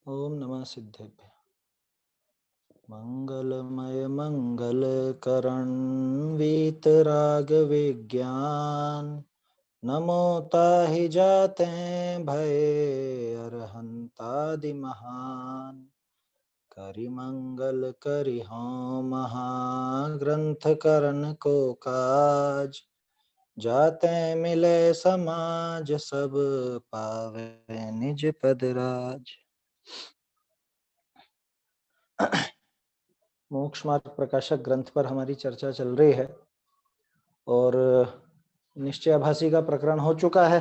ओम नमः सिद्धेभ्य। मंगलमय मंगलकरण वीतराग विज्ञान नमो ताहि जाते भय अरहंतादि महान। करि मंगल करि हों महाग्रंथ करण को काज जाते मिले समाज सब पावे निज पद राज। मोक्ष मार्ग प्रकाशक ग्रंथ पर हमारी चर्चा चल रही है और निश्चयाभासी का प्रकरण हो चुका है।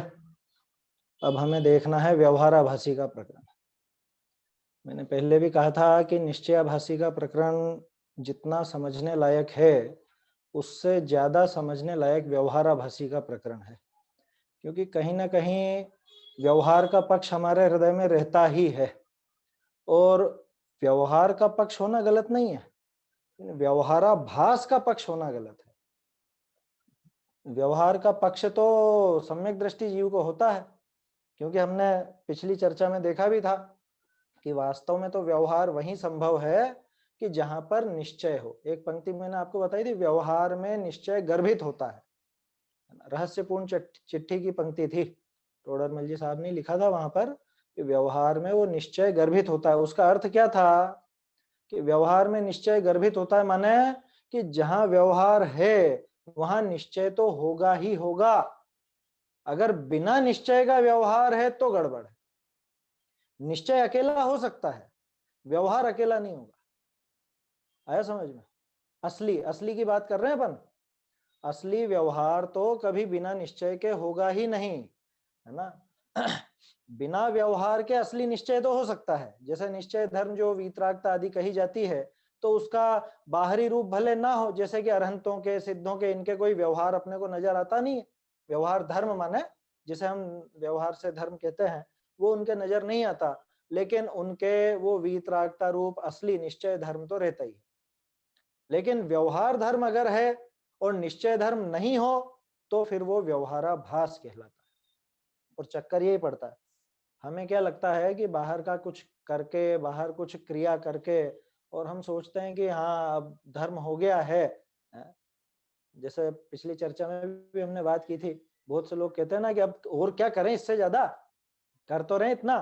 अब हमें देखना है व्यवहाराभासी का प्रकरण। मैंने पहले भी कहा था कि निश्चयाभासी का प्रकरण जितना समझने लायक है उससे ज्यादा समझने लायक व्यवहाराभासी का प्रकरण है, क्योंकि कहीं ना कहीं व्यवहार का पक्ष हमारे हृदय में रहता ही है। और व्यवहार का पक्ष होना गलत नहीं है, व्यवहाराभास का पक्ष होना गलत है। व्यवहार का पक्ष तो सम्यक दृष्टि जीव को होता है, क्योंकि हमने पिछली चर्चा में देखा भी था कि वास्तव में तो व्यवहार वही संभव है कि जहां पर निश्चय हो। एक पंक्ति मैंने आपको बताई थी, व्यवहार में निश्चय गर्भित होता है। रहस्यपूर्ण चिट्ठी की पंक्ति थी, टोडरमल जी साहब ने लिखा था वहां पर कि व्यवहार में वो निश्चय गर्भित होता है। उसका अर्थ क्या था कि व्यवहार में निश्चय गर्भित होता है, माने कि जहां व्यवहार है वहां निश्चय तो होगा ही होगा। अगर बिना निश्चय का व्यवहार है तो गड़बड़ है। निश्चय अकेला हो सकता है, व्यवहार अकेला नहीं होगा। आया समझ में? असली असली की बात कर रहे हैं अपन। असली व्यवहार तो कभी बिना निश्चय के होगा ही नहीं, है ना। बिना व्यवहार के असली निश्चय तो हो सकता है। जैसे निश्चय धर्म जो वीतरागता आदि कही जाती है, तो उसका बाहरी रूप भले ना हो, जैसे कि अरहंतों के, सिद्धों के, इनके कोई व्यवहार अपने को नजर आता नहीं है। व्यवहार धर्म माने जिसे हम व्यवहार से धर्म कहते हैं, वो उनके नजर नहीं आता, लेकिन उनके वो वीतरागता रूप असली निश्चय धर्म तो रहता ही है। लेकिन व्यवहार धर्म अगर है और निश्चय धर्म नहीं हो तो फिर वो व्यवहाराभास कहलाता है। और चक्कर यही पड़ता है, हमें क्या लगता है कि बाहर का कुछ करके, बाहर कुछ क्रिया करके, और हम सोचते हैं कि हाँ अब धर्म हो गया है। जैसे पिछली चर्चा में भी हमने बात की थी, बहुत से लोग कहते हैं ना कि अब और क्या करें, इससे ज्यादा कर तो रहे इतना।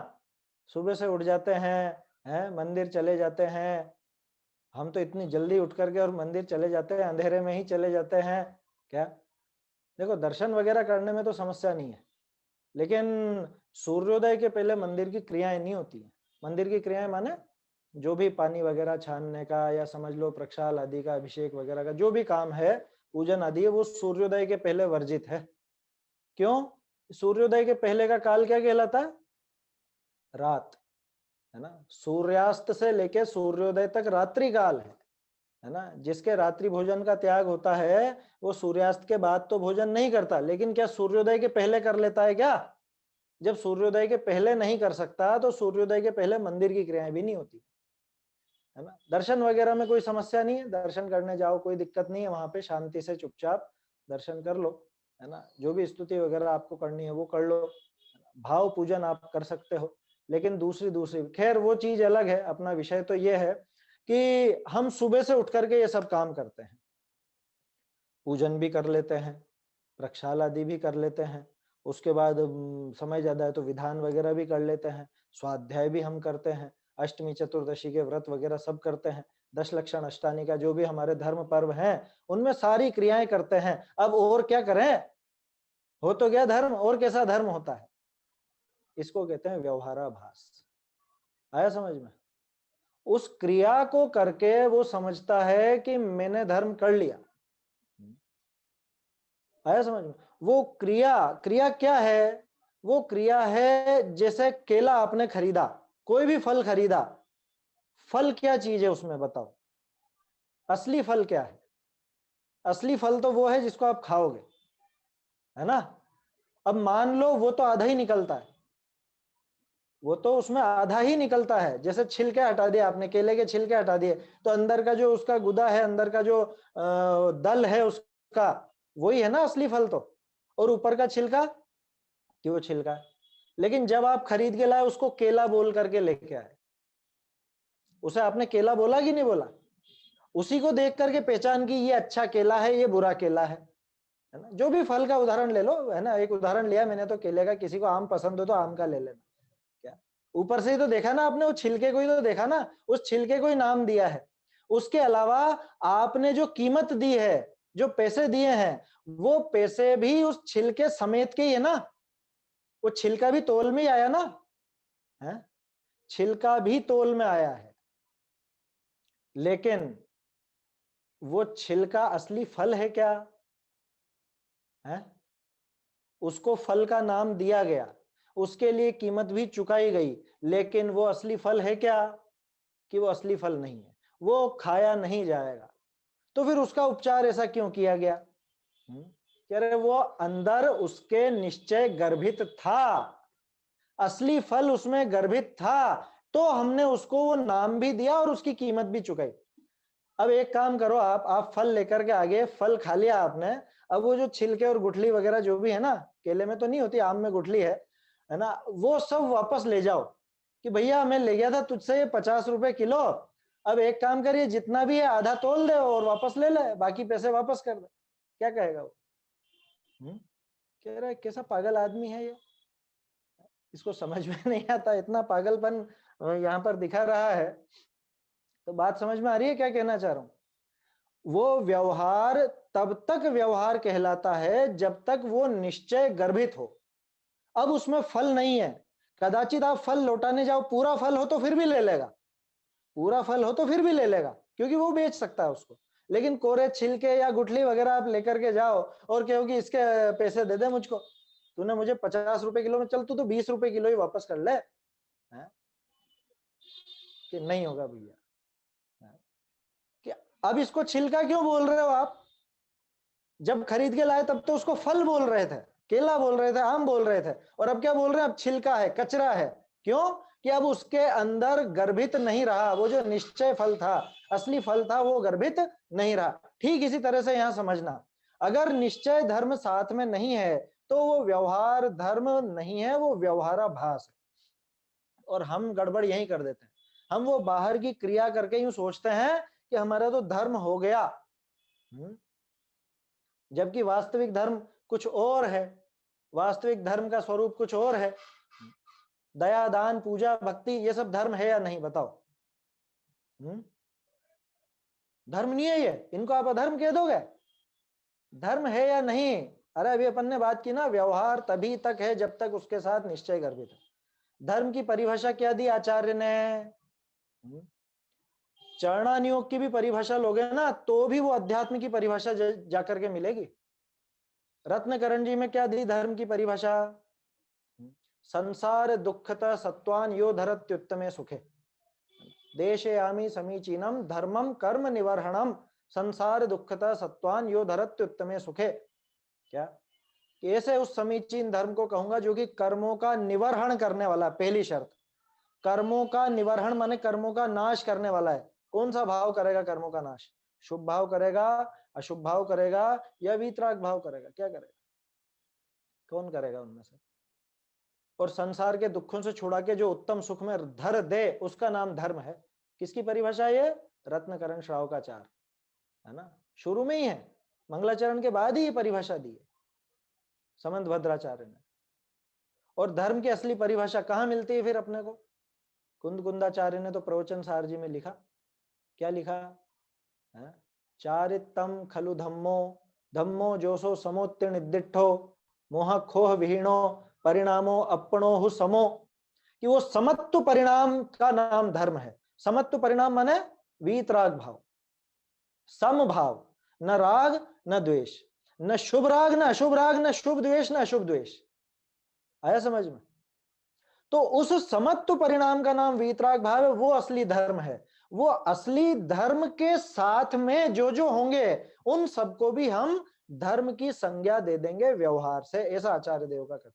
सुबह से उठ जाते हैं, मंदिर चले जाते हैं। हम तो इतनी जल्दी उठ करके और मंदिर चले जाते हैं, अंधेरे में ही चले जाते हैं। क्या देखो, दर्शन वगैरह करने में तो समस्या नहीं है, लेकिन सूर्योदय के पहले मंदिर की क्रियाएं नहीं होती है। मंदिर की क्रियाएं माने जो भी पानी वगैरह छानने का, या समझ लो प्रक्षाल आदि का, अभिषेक वगैरह का जो भी काम है, पूजन आदि है, वो सूर्योदय के पहले वर्जित है। क्यों? सूर्योदय के पहले का काल क्या कहलाता है? रात, है ना। सूर्यास्त से लेके सूर्योदय तक रात्रि काल है ना। जिसके रात्रि भोजन का त्याग होता है वो सूर्यास्त के बाद तो भोजन नहीं करता, लेकिन क्या सूर्योदय के पहले कर लेता है क्या? जब सूर्योदय के पहले नहीं कर सकता तो सूर्योदय के पहले मंदिर की क्रियाएं भी नहीं होती, है ना। दर्शन वगैरह में कोई समस्या नहीं है, दर्शन करने जाओ कोई दिक्कत नहीं है, वहां पे शांति से चुपचाप दर्शन कर लो, है ना। जो भी स्तुति वगैरह आपको करनी है वो कर लो, भाव पूजन आप कर सकते हो। लेकिन दूसरी दूसरी खैर वो चीज अलग है। अपना विषय तो ये है कि हम सुबह से उठ करके ये सब काम करते हैं, पूजन भी कर लेते हैं, प्रक्षाल आदि भी कर लेते हैं, उसके बाद समय ज्यादा है तो विधान वगैरह भी कर लेते हैं, स्वाध्याय भी हम करते हैं, अष्टमी चतुर्दशी के व्रत वगैरह सब करते हैं, दश लक्षण अष्टानी का जो भी हमारे धर्म पर्व हैं उनमें सारी क्रियाएं करते हैं। अब और क्या करें, हो तो गया धर्म, और कैसा धर्म होता है। इसको कहते हैं व्यवहाराभास। आया समझ में? उस क्रिया को करके वो समझता है कि मैंने धर्म कर लिया। आया समझ में? वो क्रिया, क्रिया क्या है? वो क्रिया है जैसे केला आपने खरीदा, कोई भी फल खरीदा, फल क्या चीज है उसमें बताओ? असली फल क्या है? असली फल तो वो है जिसको आप खाओगे, है ना। अब मान लो वो तो आधा ही निकलता है, वो तो उसमें आधा ही निकलता है। जैसे छिलके हटा दिए आपने, केले के छिलके हटा दिए, तो अंदर का जो उसका गुदा है, अंदर का जो दल है उसका, वही है ना असली फल तो। और ऊपर का छिलका कि वो छिलका है। लेकिन जब आप खरीद के लाए उसको केला बोल करके लेके आए, उसे आपने केला बोला कि नहीं बोला? उसी को देख करके पहचान की ये अच्छा केला है, ये बुरा केला है ना? जो भी फल का उदाहरण ले लो, है ना, एक उदाहरण लिया मैंने तो केले का, किसी को आम पसंद हो तो आम का ले लेना। क्या ऊपर से ही तो देखा ना आपने, वो छिलके को ही तो देखा ना, उस छिलके को ही नाम दिया है। उसके अलावा आपने जो कीमत दी है, जो पैसे दिए हैं, वो पैसे भी उस छिलके समेत के ही है ना। वो छिलका भी तोल में ही आया ना, है? छिलका भी तोल में आया है, लेकिन वो छिलका असली फल है क्या? है? उसको फल का नाम दिया गया, उसके लिए कीमत भी चुकाई गई, लेकिन वो असली फल है क्या? कि वो असली फल नहीं है, वो खाया नहीं जाएगा। तो फिर उसका उपचार ऐसा क्यों किया गया? कह रहे वो अंदर उसके निश्चय गर्भित था, असली फल उसमें गर्भित था, तो हमने उसको वो नाम भी दिया और उसकी कीमत भी चुकाई। अब एक काम करो, आप फल लेकर के आगे, फल खा लिया आपने, अब वो जो छिलके और गुठली वगैरह जो भी है ना, केले में तो नहीं होती, आम में गुठली है ना, वो सब वापस ले जाओ कि भैया मैं ले गया था तुझसे ये 50 रुपए किलो, अब एक काम करिए जितना भी है आधा तोल दे और वापस ले ले, बाकी पैसे वापस कर दे। क्या कहेगा वो? कह रहा है कैसा पागल आदमी है ये, इसको समझ में नहीं आता, इतना पागलपन यहाँ पर दिखा रहा है। तो बात समझ में आ रही है क्या कहना चाह रहा हूं? वो व्यवहार तब तक व्यवहार कहलाता है जब तक वो निश्चय गर्भित हो। अब उसमें फल नहीं है, कदाचित आप फल लौटाने जाओ, पूरा फल हो तो फिर भी ले लेगा, पूरा फल हो तो फिर भी ले लेगा, क्योंकि वो बेच सकता है उसको। लेकिन कोरे छिलके या गुठली वगैरह आप लेकर के जाओ और कहो कि इसके पैसे दे दे मुझको, तूने मुझे 50 रुपए किलो में, चल तू तो 20 रुपए किलो ही वापस कर ले, है? कि नहीं होगा भैया। अब इसको छिलका क्यों बोल रहे हो आप? जब खरीद के लाए तब तो उसको फल बोल रहे थे, केला बोल रहे थे, आम बोल रहे थे, और अब क्या बोल रहे हैं? अब छिलका है, कचरा है। क्यों? कि अब उसके अंदर गर्भित नहीं रहा, वो जो निश्चय फल था, असली फल था, वो गर्भित नहीं रहा। ठीक इसी तरह से यहां समझना, अगर निश्चय धर्म साथ में नहीं है तो वो व्यवहार धर्म नहीं है, वो व्यवहाराभास है। और हम गड़बड़ यही कर देते हैं, हम वो बाहर की क्रिया करके यूं सोचते हैं कि हमारा तो धर्म हो गया, जबकि वास्तविक धर्म कुछ और है, वास्तविक धर्म का स्वरूप कुछ और है। दया, दान, पूजा, भक्ति, ये सब धर्म है या नहीं बताओ? धर्म नहीं है ये, इनको आप अधर्म कह दोगे? धर्म है या नहीं? अरे अभी अपन ने बात की ना, व्यवहार तभी तक है जब तक उसके साथ निश्चय गर्भित है। धर्म की परिभाषा क्या दी आचार्य ने? चरणानुयोग की भी परिभाषा लोगे ना तो भी वो अध्यात्म की परिभाषा जाकर के मिलेगी। रत्नकरण जी में क्या दी धर्म की परिभाषा? संसार दुखता सत्वान यो धरत्युत्तमे सुखे, देशयामि समीचीनम धर्मम कर्म निवर्हणम, संसार दुखता सत्वान यो धरत्युत्तमे सुखे। क्या? कैसे उस समीचीन धर्म को कहूंगा जो कि कर्मों का निवर्हण करने वाला, पहली शर्त, कर्मों का निवर्हण माने कर्मों का नाश करने वाला है। कौन सा भाव करेगा कर्मों का नाश? शुभ भाव करेगा, अशुभ भाव करेगा, या वीतराग भाव करेगा? क्या करेगा? कौन करेगा उनमें से? और संसार के दुखों से छुड़ा के जो उत्तम सुख में धर दे, उसका नाम धर्म है। किसकी परिभाषा है ये? रत्नकरण श्रावकाचार्य, है ना, शुरू में ही है, मंगलाचरण के बाद ही ये परिभाषा दी है समंत भद्राचार्य ने। और धर्म की असली परिभाषा कहां मिलती है फिर अपने को? कुंद कुंदाचार्य ने तो प्रवचन सार जी में लिखा, क्या लिखा है? चारितम खलु धम्मो, धम्मो जोसो समोत्तीर्ण दिट्ठो, मोह खोह विहीणो परिणामो अपणो समो। कि वो समत्व परिणाम का नाम धर्म है। समत्व परिणाम माने वीतराग भाव, सम भाव, न राग न द्वेष, न शुभ राग न अशुभ राग, न शुभ द्वेष न अशुभ द्वेष। आया समझ में? तो उस समत्व परिणाम का नाम वीतराग भाव है, वो असली धर्म है। वो असली धर्म के साथ में जो जो होंगे उन सबको भी हम धर्म की संज्ञा दे देंगे व्यवहार से, ऐसा आचार्य देव का कथन।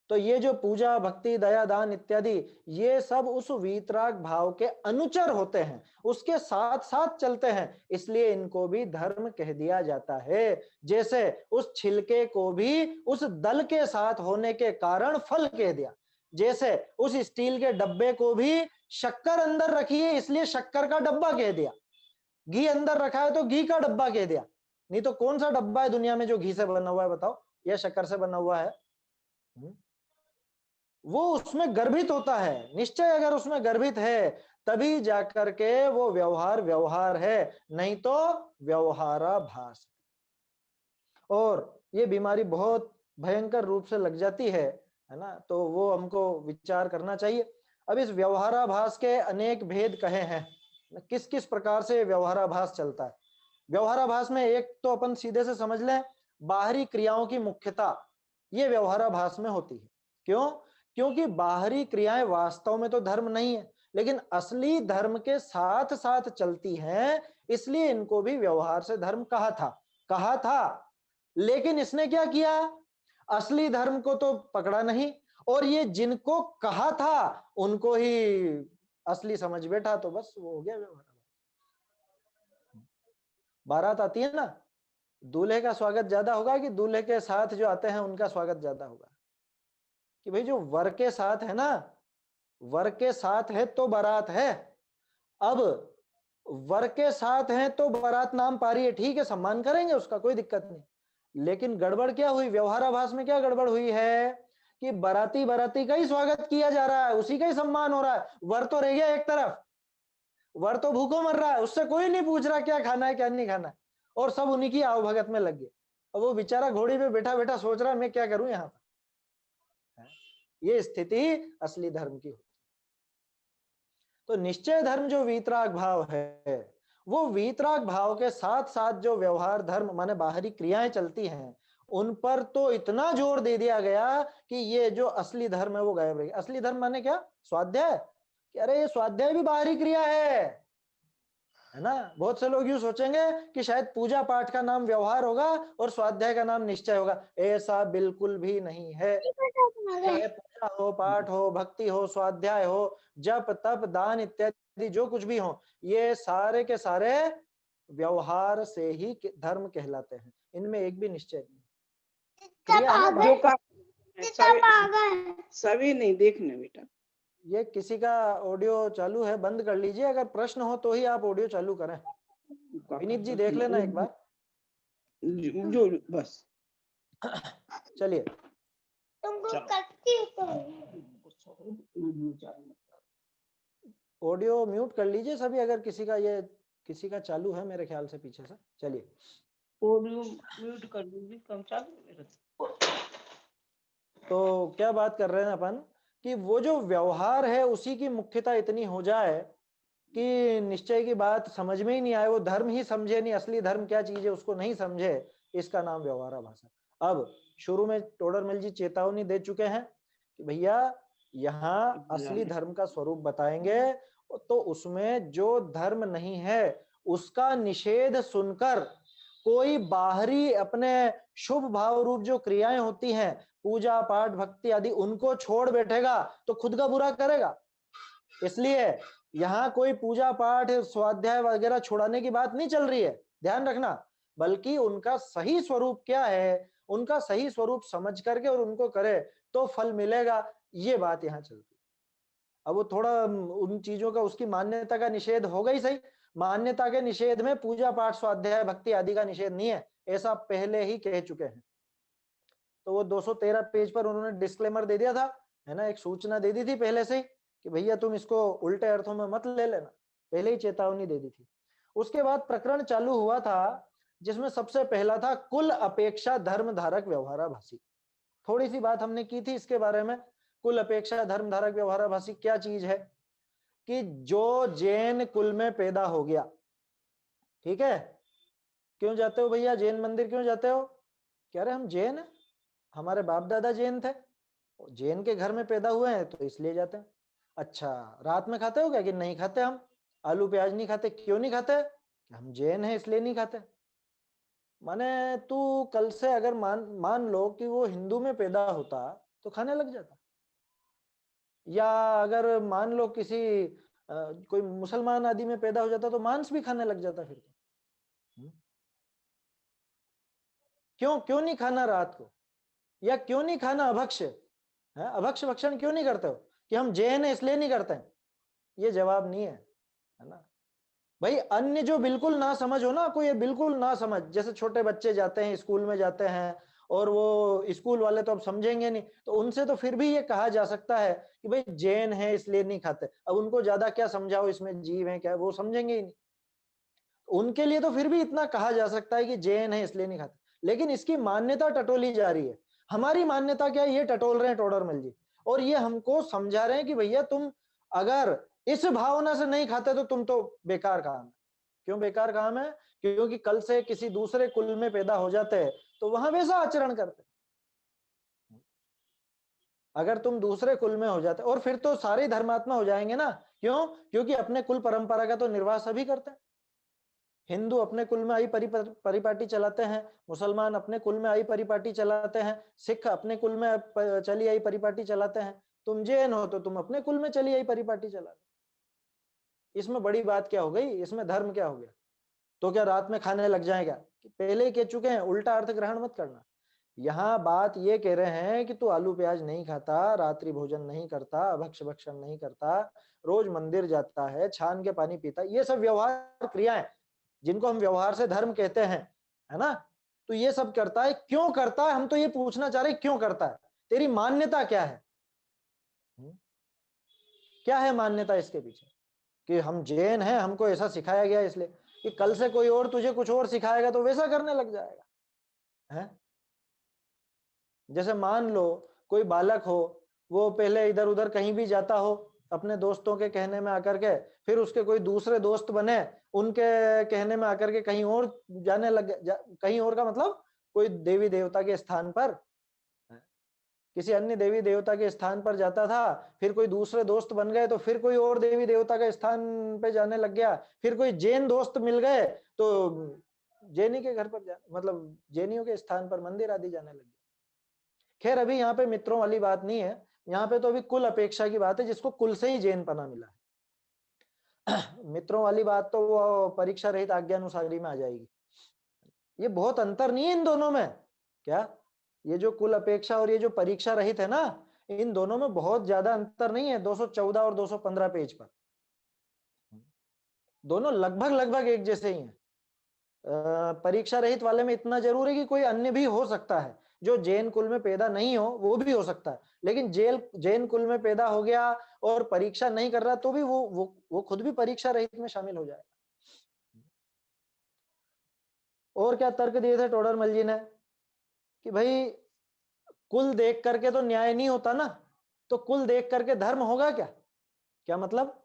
तो ये जो पूजा, भक्ति, दया, दान इत्यादि, ये सब उस वीतराग भाव के अनुचर होते हैं, उसके साथ साथ चलते हैं, इसलिए इनको भी धर्म कह दिया जाता है। जैसे उस छिलके को भी उस दल के साथ होने के कारण फल कह दिया, जैसे उस स्टील के डब्बे को भी शक्कर अंदर रखी है इसलिए शक्कर का डब्बा कह दिया, घी अंदर रखा है तो घी का डब्बा कह दिया। नहीं तो कौन सा डब्बा है दुनिया में जो घी से बना हुआ है बताओ, या शक्कर से बना हुआ है? वो उसमें गर्भित होता है, निश्चय अगर उसमें गर्भित है तभी जाकर के वो व्यवहार व्यवहार है, नहीं तो व्यवहाराभास। और ये बीमारी बहुत भयंकर रूप से लग जाती है ना, तो वो हमको विचार करना चाहिए। अब इस व्यवहाराभास के अनेक भेद कहे हैं, किस किस प्रकार से व्यवहाराभास चलता है। व्यवहाराभास में एक तो अपन सीधे से समझ लें, बाहरी क्रियाओं की मुख्यता ये व्यवहाराभास में होती है। क्यों? क्योंकि बाहरी क्रियाएं वास्तव में तो धर्म नहीं है, लेकिन असली धर्म के साथ साथ चलती हैं, इसलिए इनको भी व्यवहार से धर्म कहा था। लेकिन इसने क्या किया, असली धर्म को तो पकड़ा नहीं, और ये जिनको कहा था उनको ही असली समझ बैठा, तो बस वो हो गया व्यवहार। बारात आती है ना, दूल्हे का स्वागत ज्यादा होगा कि दूल्हे के साथ जो आते हैं उनका स्वागत ज्यादा होगा? कि भाई जो वर के साथ है ना, वर के साथ है तो बारात है। अब वर के साथ है तो बारात नाम पा रही है, ठीक है, सम्मान करेंगे उसका, कोई दिक्कत नहीं। लेकिन गड़बड़ क्या हुई, व्यवहाराभास में क्या गड़बड़ हुई है कि बाराती बाराती का ही स्वागत किया जा रहा है, उसी का ही सम्मान हो रहा है, वर तो रह गया एक तरफ, वर तो भूखों मर रहा है, उससे कोई नहीं पूछ रहा क्या खाना है क्या नहीं खाना है, और सब उन्हीं की आवभगत में लग गए। अब वो बेचारा घोड़ी पे बैठा बैठा सोच रहा है मैं क्या करूं यहाँ पर। ये स्थिति असली धर्म की होती। तो निश्चय धर्म जो वीतराग भाव है, वो वीतराग भाव के साथ साथ जो व्यवहार धर्म माने बाहरी क्रियाएं चलती हैं, उन पर तो इतना जोर दे दिया गया कि ये जो असली धर्म है वो गायब रह गया। असली धर्म माने क्या, स्वाध्याय, कि अरे ये स्वाध्याय भी बाहरी क्रिया है ना। बहुत से लोग यूं सोचेंगे कि शायद पूजा पाठ का नाम व्यवहार होगा और स्वाध्याय का नाम निश्चय होगा, ऐसा बिल्कुल भी नहीं है। चाहे पूजा हो, पाठ हो, भक्ति हो, स्वाध्याय हो, जप तप दान इत्यादि जो कुछ भी हो, ये सारे के सारे व्यवहार से ही धर्म कहलाते हैं, इनमें एक भी निश्चय नहीं। क्रिया है ना, सभी नहीं देखने बेटा। ये किसी का ऑडियो चालू है, बंद कर लीजिए, अगर प्रश्न हो तो ही आप ऑडियो चालू करें। विनीत जी देख लेना एक बार, जो बस चलिए। ऑडियो म्यूट कर लीजिए सभी, अगर किसी का चालू है मेरे ख्याल से पीछे से। चलिए ऑडियो म्यूट कर लीजिए, कम चालू। तो क्या बात कर रहे हैं अपन कि वो जो व्यवहार है उसी की मुख्यता इतनी हो जाए कि निश्चय की बात समझ में ही नहीं आए, वो धर्म ही समझे नहीं, असली धर्म क्या चीज है उसको नहीं समझे, इसका नाम व्यवहाराभास है। अब शुरू में टोडरमल जी चेतावनी दे चुके हैं कि भैया यहाँ असली धर्म का स्वरूप बताएंगे, तो उसमें जो धर्म नहीं है उसका निषेध सुनकर कोई बाहरी अपने शुभ भाव रूप जो क्रियाएं होती हैं, पूजा पाठ भक्ति आदि, उनको छोड़ बैठेगा तो खुद का बुरा करेगा। इसलिए यहाँ कोई पूजा पाठ स्वाध्याय वगैरह छुड़ाने की बात नहीं चल रही है, ध्यान रखना, बल्कि उनका सही स्वरूप क्या है, उनका सही स्वरूप समझ करके और उनको करे तो फल मिलेगा, ये बात यहाँ चलती है। अब वो थोड़ा उन चीजों का, उसकी मान्यता का निषेध होगा ही सही, मान्यता के निषेध में पूजा पाठ स्वाध्याय भक्ति आदि का निषेध नहीं है, ऐसा पहले ही कह चुके हैं। तो वो 213 पेज पर उन्होंने डिस्क्लेमर दे दिया था, है ना, एक सूचना दे दी थी पहले से कि भैया तुम इसको उल्टे अर्थों में मत ले लेना, पहले ही चेतावनी दे दी थी। उसके बाद प्रकरण चालू हुआ था जिसमें सबसे पहला था कुल अपेक्षा धर्म धारक व्यवहाराभासी। थोड़ी सी बात हमने की थी इसके बारे में, कुल अपेक्षा धर्म धारक व्यवहाराभासी क्या चीज है, कि जो जैन कुल में पैदा हो गया, ठीक है, क्यों जाते हो भैया जैन मंदिर, क्यों जाते हो, कह रहे हम जैन है, हमारे बाप दादा जैन थे, जैन के घर में पैदा हुए हैं तो इसलिए जाते हैं। अच्छा, रात में खाते हो क्या, कि नहीं खाते, हम आलू प्याज नहीं खाते, क्यों नहीं खाते, हम जैन हैं इसलिए नहीं खाते। माने तू कल से अगर मान लो कि वो हिंदू में पैदा होता तो खाने लग जाता, या अगर मान लो किसी कोई मुसलमान आदि में पैदा हो जाता तो मांस भी खाने लग जाता फिर तो। क्यों क्यों नहीं खाना रात को, या क्यों नहीं खाना अभक्ष्य, है? अभक्ष भक्षण क्यों नहीं करते हो? कि हम जैन है इसलिए नहीं करते हैं। ये जवाब नहीं है ना। भाई अन्य जो बिल्कुल ना समझ हो ना, कोई बिल्कुल ना समझ, जैसे छोटे बच्चे जाते हैं स्कूल में जाते हैं और वो स्कूल वाले तो अब समझेंगे नहीं, तो उनसे तो फिर भी ये कहा जा सकता है कि भाई जैन है इसलिए नहीं खाते। अब उनको ज्यादा क्या समझाओ इसमें जीव है क्या, वो समझेंगे ही नहीं। उनके लिए तो फिर भी इतना कहा जा सकता है कि जैन है इसलिए नहीं खाते, लेकिन इसकी मान्यता टटोली जा रही है। हमारी मान्यता क्या है, ये टटोल रहे हैं टोडरमल जी, और ये हमको समझा रहे हैं कि भैया तुम अगर इस भावना से नहीं खाते तो तुम तो बेकार काम है। क्यों बेकार काम है? क्योंकि कल से किसी दूसरे कुल में पैदा हो जाते हैं तो वहां वैसा आचरण करते। अगर तुम दूसरे कुल में हो जाते और फिर तो सारे धर्मात्मा हो जाएंगे ना। क्यों? क्योंकि अपने कुल परंपरा का तो निर्वाह सभी करते हैं। हिंदू अपने कुल में आई परिपाटी चलाते हैं, मुसलमान अपने कुल में आई परिपाटी चलाते हैं, सिख अपने कुल में चली आई परिपाटी चलाते हैं, तुम जैन हो तो तुम अपने कुल में चली आई परिपाटी चला। इसमें बड़ी बात क्या हो गई? इसमें धर्म क्या हो गया? तो क्या रात में खाने लग जाएगा? पहले ही कह चुके हैं, उल्टा अर्थ ग्रहण मत करना। यहाँ बात ये कह रहे हैं कि तू आलू प्याज नहीं खाता, रात्रि भोजन नहीं करता, अभक्ष भक्षण नहीं करता, रोज मंदिर जाता है, छान के पानी पीता, ये सब व्यवहार क्रियाएं जिनको हम व्यवहार से धर्म कहते हैं, है ना। तो ये सब करता है, क्यों करता है? हम तो ये पूछना चाह रहे हैं क्यों करता है, तेरी मान्यता क्या है? क्या है मान्यता इसके पीछे? कि हम जैन हैं, हमको ऐसा सिखाया गया इसलिए, कि कल से कोई और तुझे कुछ और सिखाएगा तो वैसा करने लग जाएगा है। जैसे मान लो कोई बालक हो, वो पहले इधर उधर कहीं भी जाता हो अपने दोस्तों के कहने में आकर के, फिर उसके कोई दूसरे दोस्त बने, उनके कहने में आकर के कहीं और जाने लग कहीं और का मतलब कोई देवी देवता के स्थान पर, किसी अन्य देवी देवता के स्थान पर जाता था, फिर कोई दूसरे दोस्त बन गए तो फिर कोई और देवी देवता के स्थान पे जाने लग गया, फिर कोई जैन दोस्त मिल गए तो जैनी के घर पर मतलब जैनियों के स्थान पर मंदिर आदि जाने लग गया। खैर अभी यहाँ पे मित्रों वाली बात नहीं है, यहाँ पे तो अभी कुल अपेक्षा की बात है, जिसको कुल से ही जैन पना मिला है। मित्रों वाली बात तो वो परीक्षा रहित आज्ञानुसारी में आ जाएगी। ये बहुत अंतर नहीं है इन दोनों में क्या? ये जो कुल अपेक्षा और ये जो परीक्षा रहित है ना, इन दोनों में बहुत ज्यादा अंतर नहीं है। 214 और 215 पेज पर दोनों लगभग लगभग एक जैसे ही हैं। परीक्षा रहित वाले में इतना जरूर है कि कोई अन्य भी हो सकता है जो जैन कुल में पैदा नहीं हो, वो भी हो सकता है, लेकिन जैन कुल में पैदा हो गया और परीक्षा नहीं कर रहा तो भी वो खुद भी परीक्षा रहित में शामिल हो जाएगा। और क्या तर्क दिए थे टोडरमल जी ने कि भाई कुल देख करके तो न्याय नहीं होता ना, तो कुल देख करके धर्म होगा क्या? क्या मतलब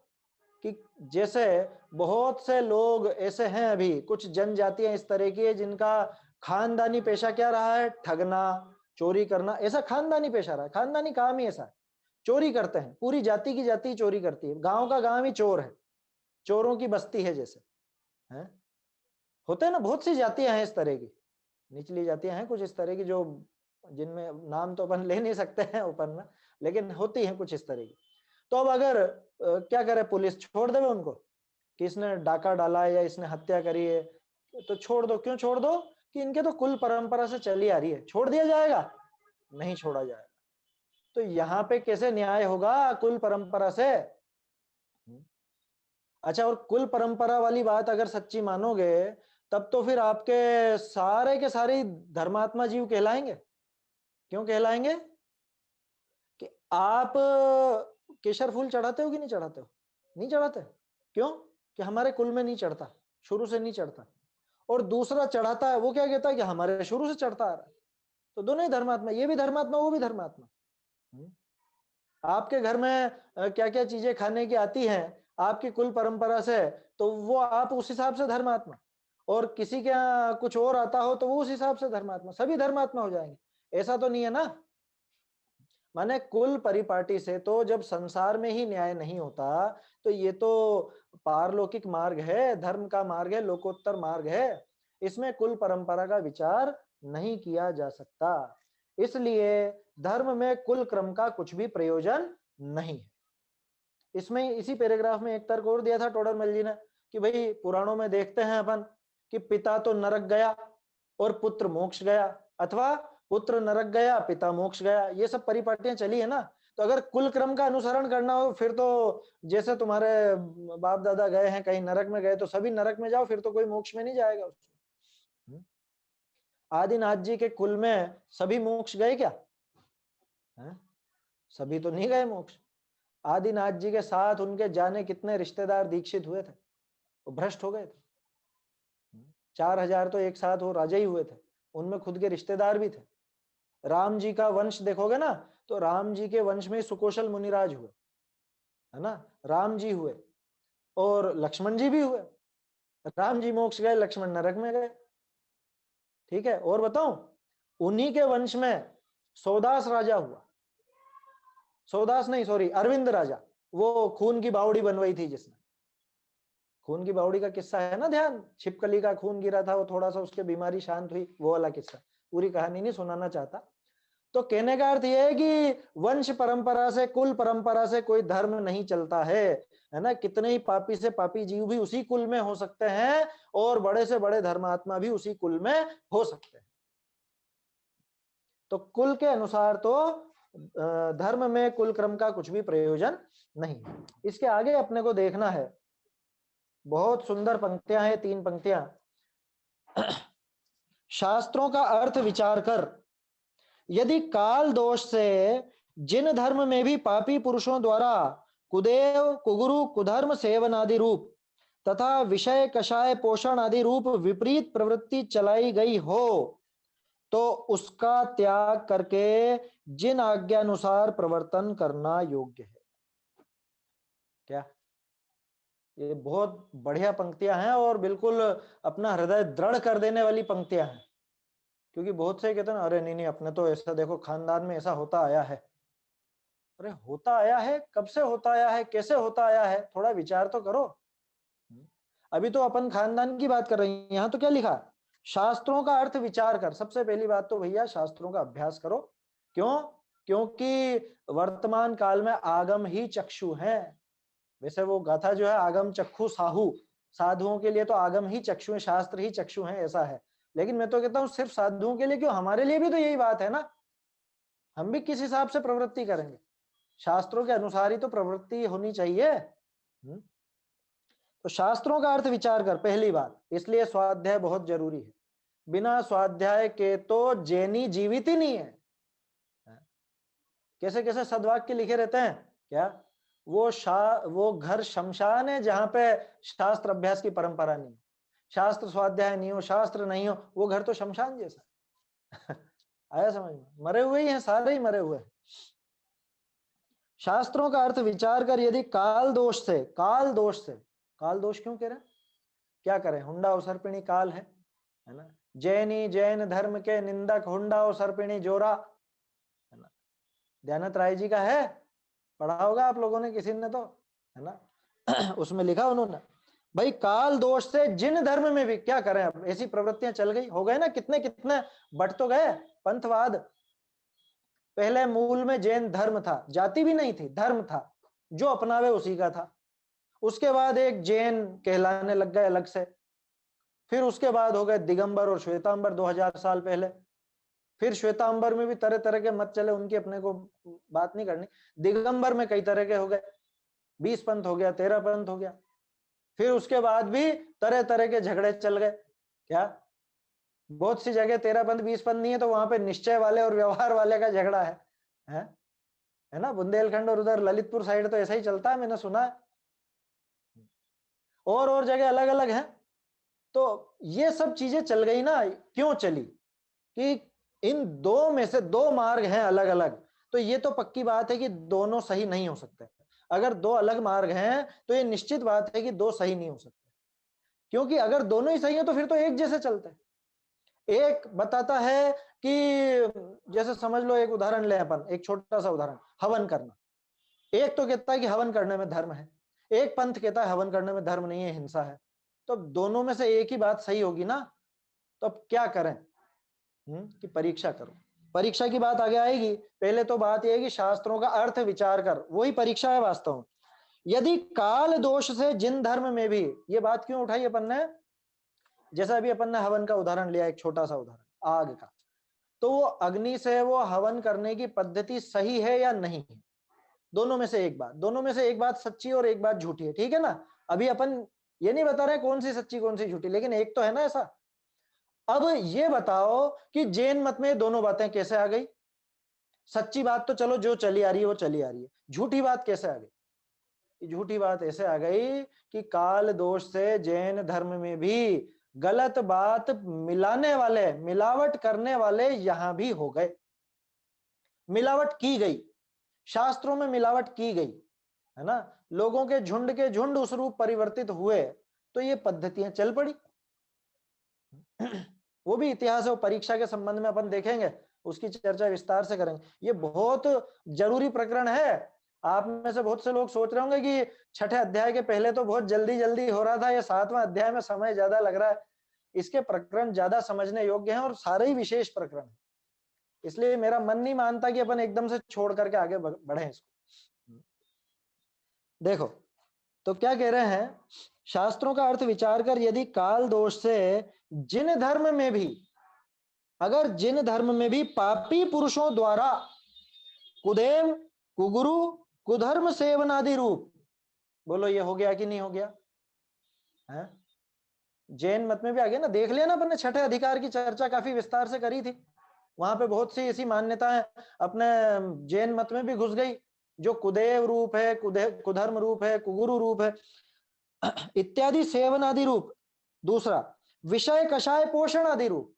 कि जैसे बहुत से लोग ऐसे हैं, अभी कुछ जनजातियां इस तरह की है जिनका खानदानी पेशा क्या रहा है? ठगना, चोरी करना, ऐसा खानदानी पेशा रहा है, खानदानी काम ही ऐसा है। चोरी करते हैं, पूरी जाति की जाति चोरी करती है, गांव का गांव ही चोर है, चोरों की बस्ती है जैसे है। होते हैं ना, बहुत सी जातियां हैं इस तरह की, निचली जातियां हैं कुछ इस तरह की, जो जिनमें नाम तो अपन ले नहीं सकते हैं ऊपर ना, लेकिन होती हैं कुछ इस तरह की। तो अब अगर क्या करे, पुलिस छोड़ देवे उनको कि इसने डाका डाला है या इसने हत्या करी है, तो छोड़ दो। क्यों छोड़ दो? कि इनके तो कुल परंपरा से चली आ रही है, छोड़ दिया जाएगा? नहीं छोड़ा जाएगा। तो यहाँ पे कैसे न्याय होगा कुल परंपरा से? अच्छा, और कुल परंपरा वाली बात अगर सच्ची मानोगे तब तो फिर आपके सारे के सारे धर्मात्मा जीव कहलाएंगे। क्यों कहलाएंगे? कि आप केसर फूल चढ़ाते हो कि नहीं चढ़ाते हो? नहीं चढ़ाते। क्यों? कि हमारे कुल में नहीं चढ़ता, शुरू से नहीं चढ़ता। और दूसरा चढ़ाता है, वो क्या कहता है कि हमारे शुरू से चढ़ता आ रहा है। तो दोनों ही धर्मात्मा, ये भी धर्मात्मा वो भी धर्मात्मा। आपके घर में क्या क्या चीजें खाने की आती हैं आपकी कुल परंपरा से, तो वो आप उस हिसाब से धर्मात्मा, और किसी के यहाँ कुछ और आता हो तो वो उस हिसाब से धर्मात्मा, सभी धर्मात्मा हो जाएंगे। ऐसा तो नहीं है ना। माने कुल परिपाटी से तो जब संसार में ही न्याय नहीं होता, तो ये तो पारलौकिक मार्ग है, धर्म का मार्ग है, लोकोत्तर मार्ग है, इसमें कुल परंपरा का विचार नहीं किया जा सकता। इसलिए धर्म में कुल क्रम का कुछ भी प्रयोजन नहीं है। इसमें इसी पैराग्राफ में एक तर्क और दिया था टोडरमल जी ने कि भाई पुराणों में देखते हैं अपन कि पिता तो नरक गया और पुत्र मोक्ष गया, अथवा पुत्र नरक गया, पिता मोक्ष गया, ये सब परिपाटियां चली है ना। तो अगर कुल क्रम का अनुसरण करना हो फिर तो जैसे तुम्हारे बाप दादा गए हैं कहीं नरक में गए तो सभी नरक में जाओ, फिर तो कोई मोक्ष में नहीं जाएगा उसमें। आदिनाथ जी के कुल में सभी मोक्ष गए क्या? है? सभी तो नहीं गए मोक्ष। आदिनाथ जी के साथ उनके जाने कितने रिश्तेदार दीक्षित हुए थे, वो भ्रष्ट हो गए थे। 4000 तो एक साथ वो राजा ही हुए थे, उनमें खुद के रिश्तेदार भी थे। राम जी का वंश देखोगे ना तो राम जी के वंश में सुकोशल मुनिराज हुए, है ना, राम जी हुए और लक्ष्मण जी भी हुए। राम जी मोक्ष गए, लक्ष्मण नरक में गए। ठीक है, और बताऊं, उन्हीं के वंश में सौदास राजा हुआ, सौदास नहीं सॉरी अरविंद राजा, वो खून की बावड़ी बनवाई थी जिसने। खून की बावड़ी का किस्सा है ना ध्यान, छिपकली का खून गिरा था, वो थोड़ा सा उसके बीमारी शांत हुई, वो वाला किस्सा। पूरी कहानी नहीं सुनाना चाहता। तो कहने का अर्थ यह है कि वंश परंपरा से, कुल परंपरा से कोई धर्म नहीं चलता है ना। कितने ही पापी से पापी जीव भी उसी कुल में हो सकते हैं और बड़े से बड़े धर्मात्मा भी उसी कुल में हो सकते हैं। तो कुल के अनुसार तो धर्म में कुल क्रम का कुछ भी प्रयोजन नहीं। इसके आगे अपने को देखना है, बहुत सुंदर पंक्तियां हैं, 3 पंक्तियां। शास्त्रों का अर्थ विचार कर, यदि काल दोष से जिन धर्म में भी पापी पुरुषों द्वारा कुदेव कुगुरु कुधर्म सेवन आदि रूप तथा विषय कषाय पोषण आदि रूप विपरीत प्रवृत्ति चलाई गई हो तो उसका त्याग करके जिन आज्ञानुसार प्रवर्तन करना योग्य है। क्या ये बहुत बढ़िया पंक्तियां हैं और बिल्कुल अपना हृदय दृढ़ कर देने वाली पंक्तियां हैं। क्योंकि बहुत से कहते हैं अरे नहीं नहीं अपने तो ऐसा देखो खानदान में ऐसा होता आया है। अरे होता आया है, कब से होता आया है, कैसे होता आया है, थोड़ा विचार तो करो। अभी तो अपन खानदान की बात कर रहे हैं, यहां तो क्या लिखा, शास्त्रों का अर्थ विचार कर। सबसे पहली बात तो भैया शास्त्रों का अभ्यास करो। क्यों? क्योंकि वर्तमान काल में आगम ही चक्षु है। वैसे वो गाथा जो है आगम चक्षु साहू, साधुओं के लिए तो आगम ही चक्षु है, शास्त्र ही चक्षु है, ऐसा है। लेकिन मैं तो कहता हूं सिर्फ साधुओं के लिए क्यों, हमारे लिए भी तो यही बात है ना। हम भी किस हिसाब से प्रवृत्ति करेंगे, शास्त्रों के अनुसार ही तो प्रवृत्ति होनी चाहिए। तो शास्त्रों का अर्थ विचार कर, पहली बात। इसलिए स्वाध्याय बहुत जरूरी है। बिना स्वाध्याय के तो जैनी जीवित ही नहीं है। कैसे कैसे सद्वाक्य लिखे रहते हैं क्या, वो घर शमशान है जहां पे शास्त्र अभ्यास की परंपरा नहीं, शास्त्र स्वाध्याय नहीं हो, शास्त्र नहीं हो, वो घर तो शमशान जैसा। आया समझ में? मरे हुए ही हैं, सारे ही मरे हुए हैं। शास्त्रों का अर्थ विचार कर, यदि काल दोष से, काल दोष से, काल दोष क्यों कह रहे हैं, क्या करें, हुंडा और सर्पिणी काल है ना। जैनी जैन धर्म के निंदक हुंडा और सर्पिणी जोरा, है ना। दयानंद राय जी का है, पढ़ा होगा आप लोगों ने किसी ने तो, है ना। उसमें लिखा उन्होंने, भाई काल दोष से जिन धर्म में भी, क्या करें अब ऐसी प्रवृत्तियां चल गई, हो गए ना, कितने कितने बट तो गए पंथवाद। पहले मूल में जैन धर्म था, जाति भी नहीं थी, धर्म था, जो अपनावे उसी का था। उसके बाद एक जैन कहलाने लग गए अलग से, फिर उसके बाद हो गए दिगंबर और श्वेतांबर 2000 साल पहले। फिर श्वेतांबर में भी तरह तरह के मत चले, उनकी अपने को बात नहीं करनी। दिगंबर में कई तरह के हो गए, 20 पंथ हो गया, 13 पंथ हो गया। फिर उसके बाद भी तरह तरह के झगड़े चल गए। क्या बहुत सी जगह 13 पंथ 20 पंथ नहीं है तो वहां पे निश्चय वाले और व्यवहार वाले का झगड़ा है ना। बुंदेलखंड और उधर ललितपुर साइड तो ऐसा ही चलता है, मैंने सुना है। और जगह अलग अलग है। तो ये सब चीजें चल गई ना, क्यों चली, कि इन दो में से दो मार्ग हैं अलग अलग, तो ये तो पक्की बात है कि दोनों सही नहीं हो सकते। अगर दो अलग मार्ग हैं तो ये निश्चित बात है कि दो सही नहीं हो सकते, क्योंकि अगर दोनों ही सही हैं तो फिर तो एक जैसे चलते हैं। एक बताता है कि जैसे समझ लो, एक उदाहरण ले अपन, एक छोटा सा उदाहरण, हवन करना। एक तो कहता है कि हवन करने में धर्म है, एक पंथ कहता है हवन करने में धर्म नहीं है, हिंसा है। तो दोनों में से एक ही बात सही होगी ना। तो अब क्या करें, कि परीक्षा करो। परीक्षा की बात आगे आएगी, पहले तो बात यह है कि शास्त्रों का अर्थ विचार कर, वही परीक्षा है वास्तव में। यदि काल दोष से जिन धर्म में भी, ये बात क्यों उठाई अपन ने, जैसा अभी अपन ने हवन का उदाहरण लिया, एक छोटा सा उदाहरण आग का। तो वो अग्नि से वो हवन करने की पद्धति सही है या नहीं है? दोनों में से एक बात, दोनों में से एक बात सच्ची और एक बात झूठी है, ठीक है ना? अभी अपन ये नहीं बता रहे कौन सी सच्ची कौन सी झूठी, लेकिन एक तो है ना ऐसा। अब ये बताओ कि जैन मत में दोनों बातें कैसे आ गई? सच्ची बात तो चलो जो चली आ रही है वो चली आ रही है, झूठी बात कैसे आ गई? झूठी बात ऐसे आ गई कि काल दोष से जैन धर्म में भी गलत बात मिलाने वाले, मिलावट करने वाले यहां भी हो गए। मिलावट की गई, शास्त्रों में मिलावट की गई, है ना? लोगों के झुंड उस रूप परिवर्तित हुए, तो ये पद्धतियां चल पड़ी। वो भी इतिहास और परीक्षा के संबंध में अपन देखेंगे, उसकी चर्चा विस्तार से करेंगे। ये बहुत जरूरी प्रकरण है। आप में से बहुत से लोग सोच रहे होंगे कि छठे अध्याय के पहले तो बहुत जल्दी जल्दी हो रहा था, ये 7वां अध्याय में समय ज्यादा लग रहा है। इसके प्रकरण ज्यादा समझने योग्य हैं और सारे ही विशेष प्रकरण हैं। इसलिए मेरा मन नहीं मानता कि अपन एकदम से छोड़ करके आगे बढ़े इसको। देखो तो क्या कह रहे हैं, शास्त्रों का अर्थ विचार कर यदि काल दोष से जिन धर्म में भी, अगर जिन धर्म में भी पापी पुरुषों द्वारा कुदेव, कुगुरु, कुधर्म सेवनादि रूप, बोलो ये हो गया कि नहीं हो गया है? जैन मत में भी आ गया ना, देख लिया ना अपन ने, छठे अधिकार की चर्चा काफी विस्तार से करी थी। वहां पे बहुत सी ऐसी मान्यताएं अपने जैन मत में भी घुस गई, जो कुदेव रूप है, कुधर्म रूप है, कुगुरु रूप है इत्यादि सेवन आदि रूप। दूसरा विषय कषाय पोषण आदि रूप।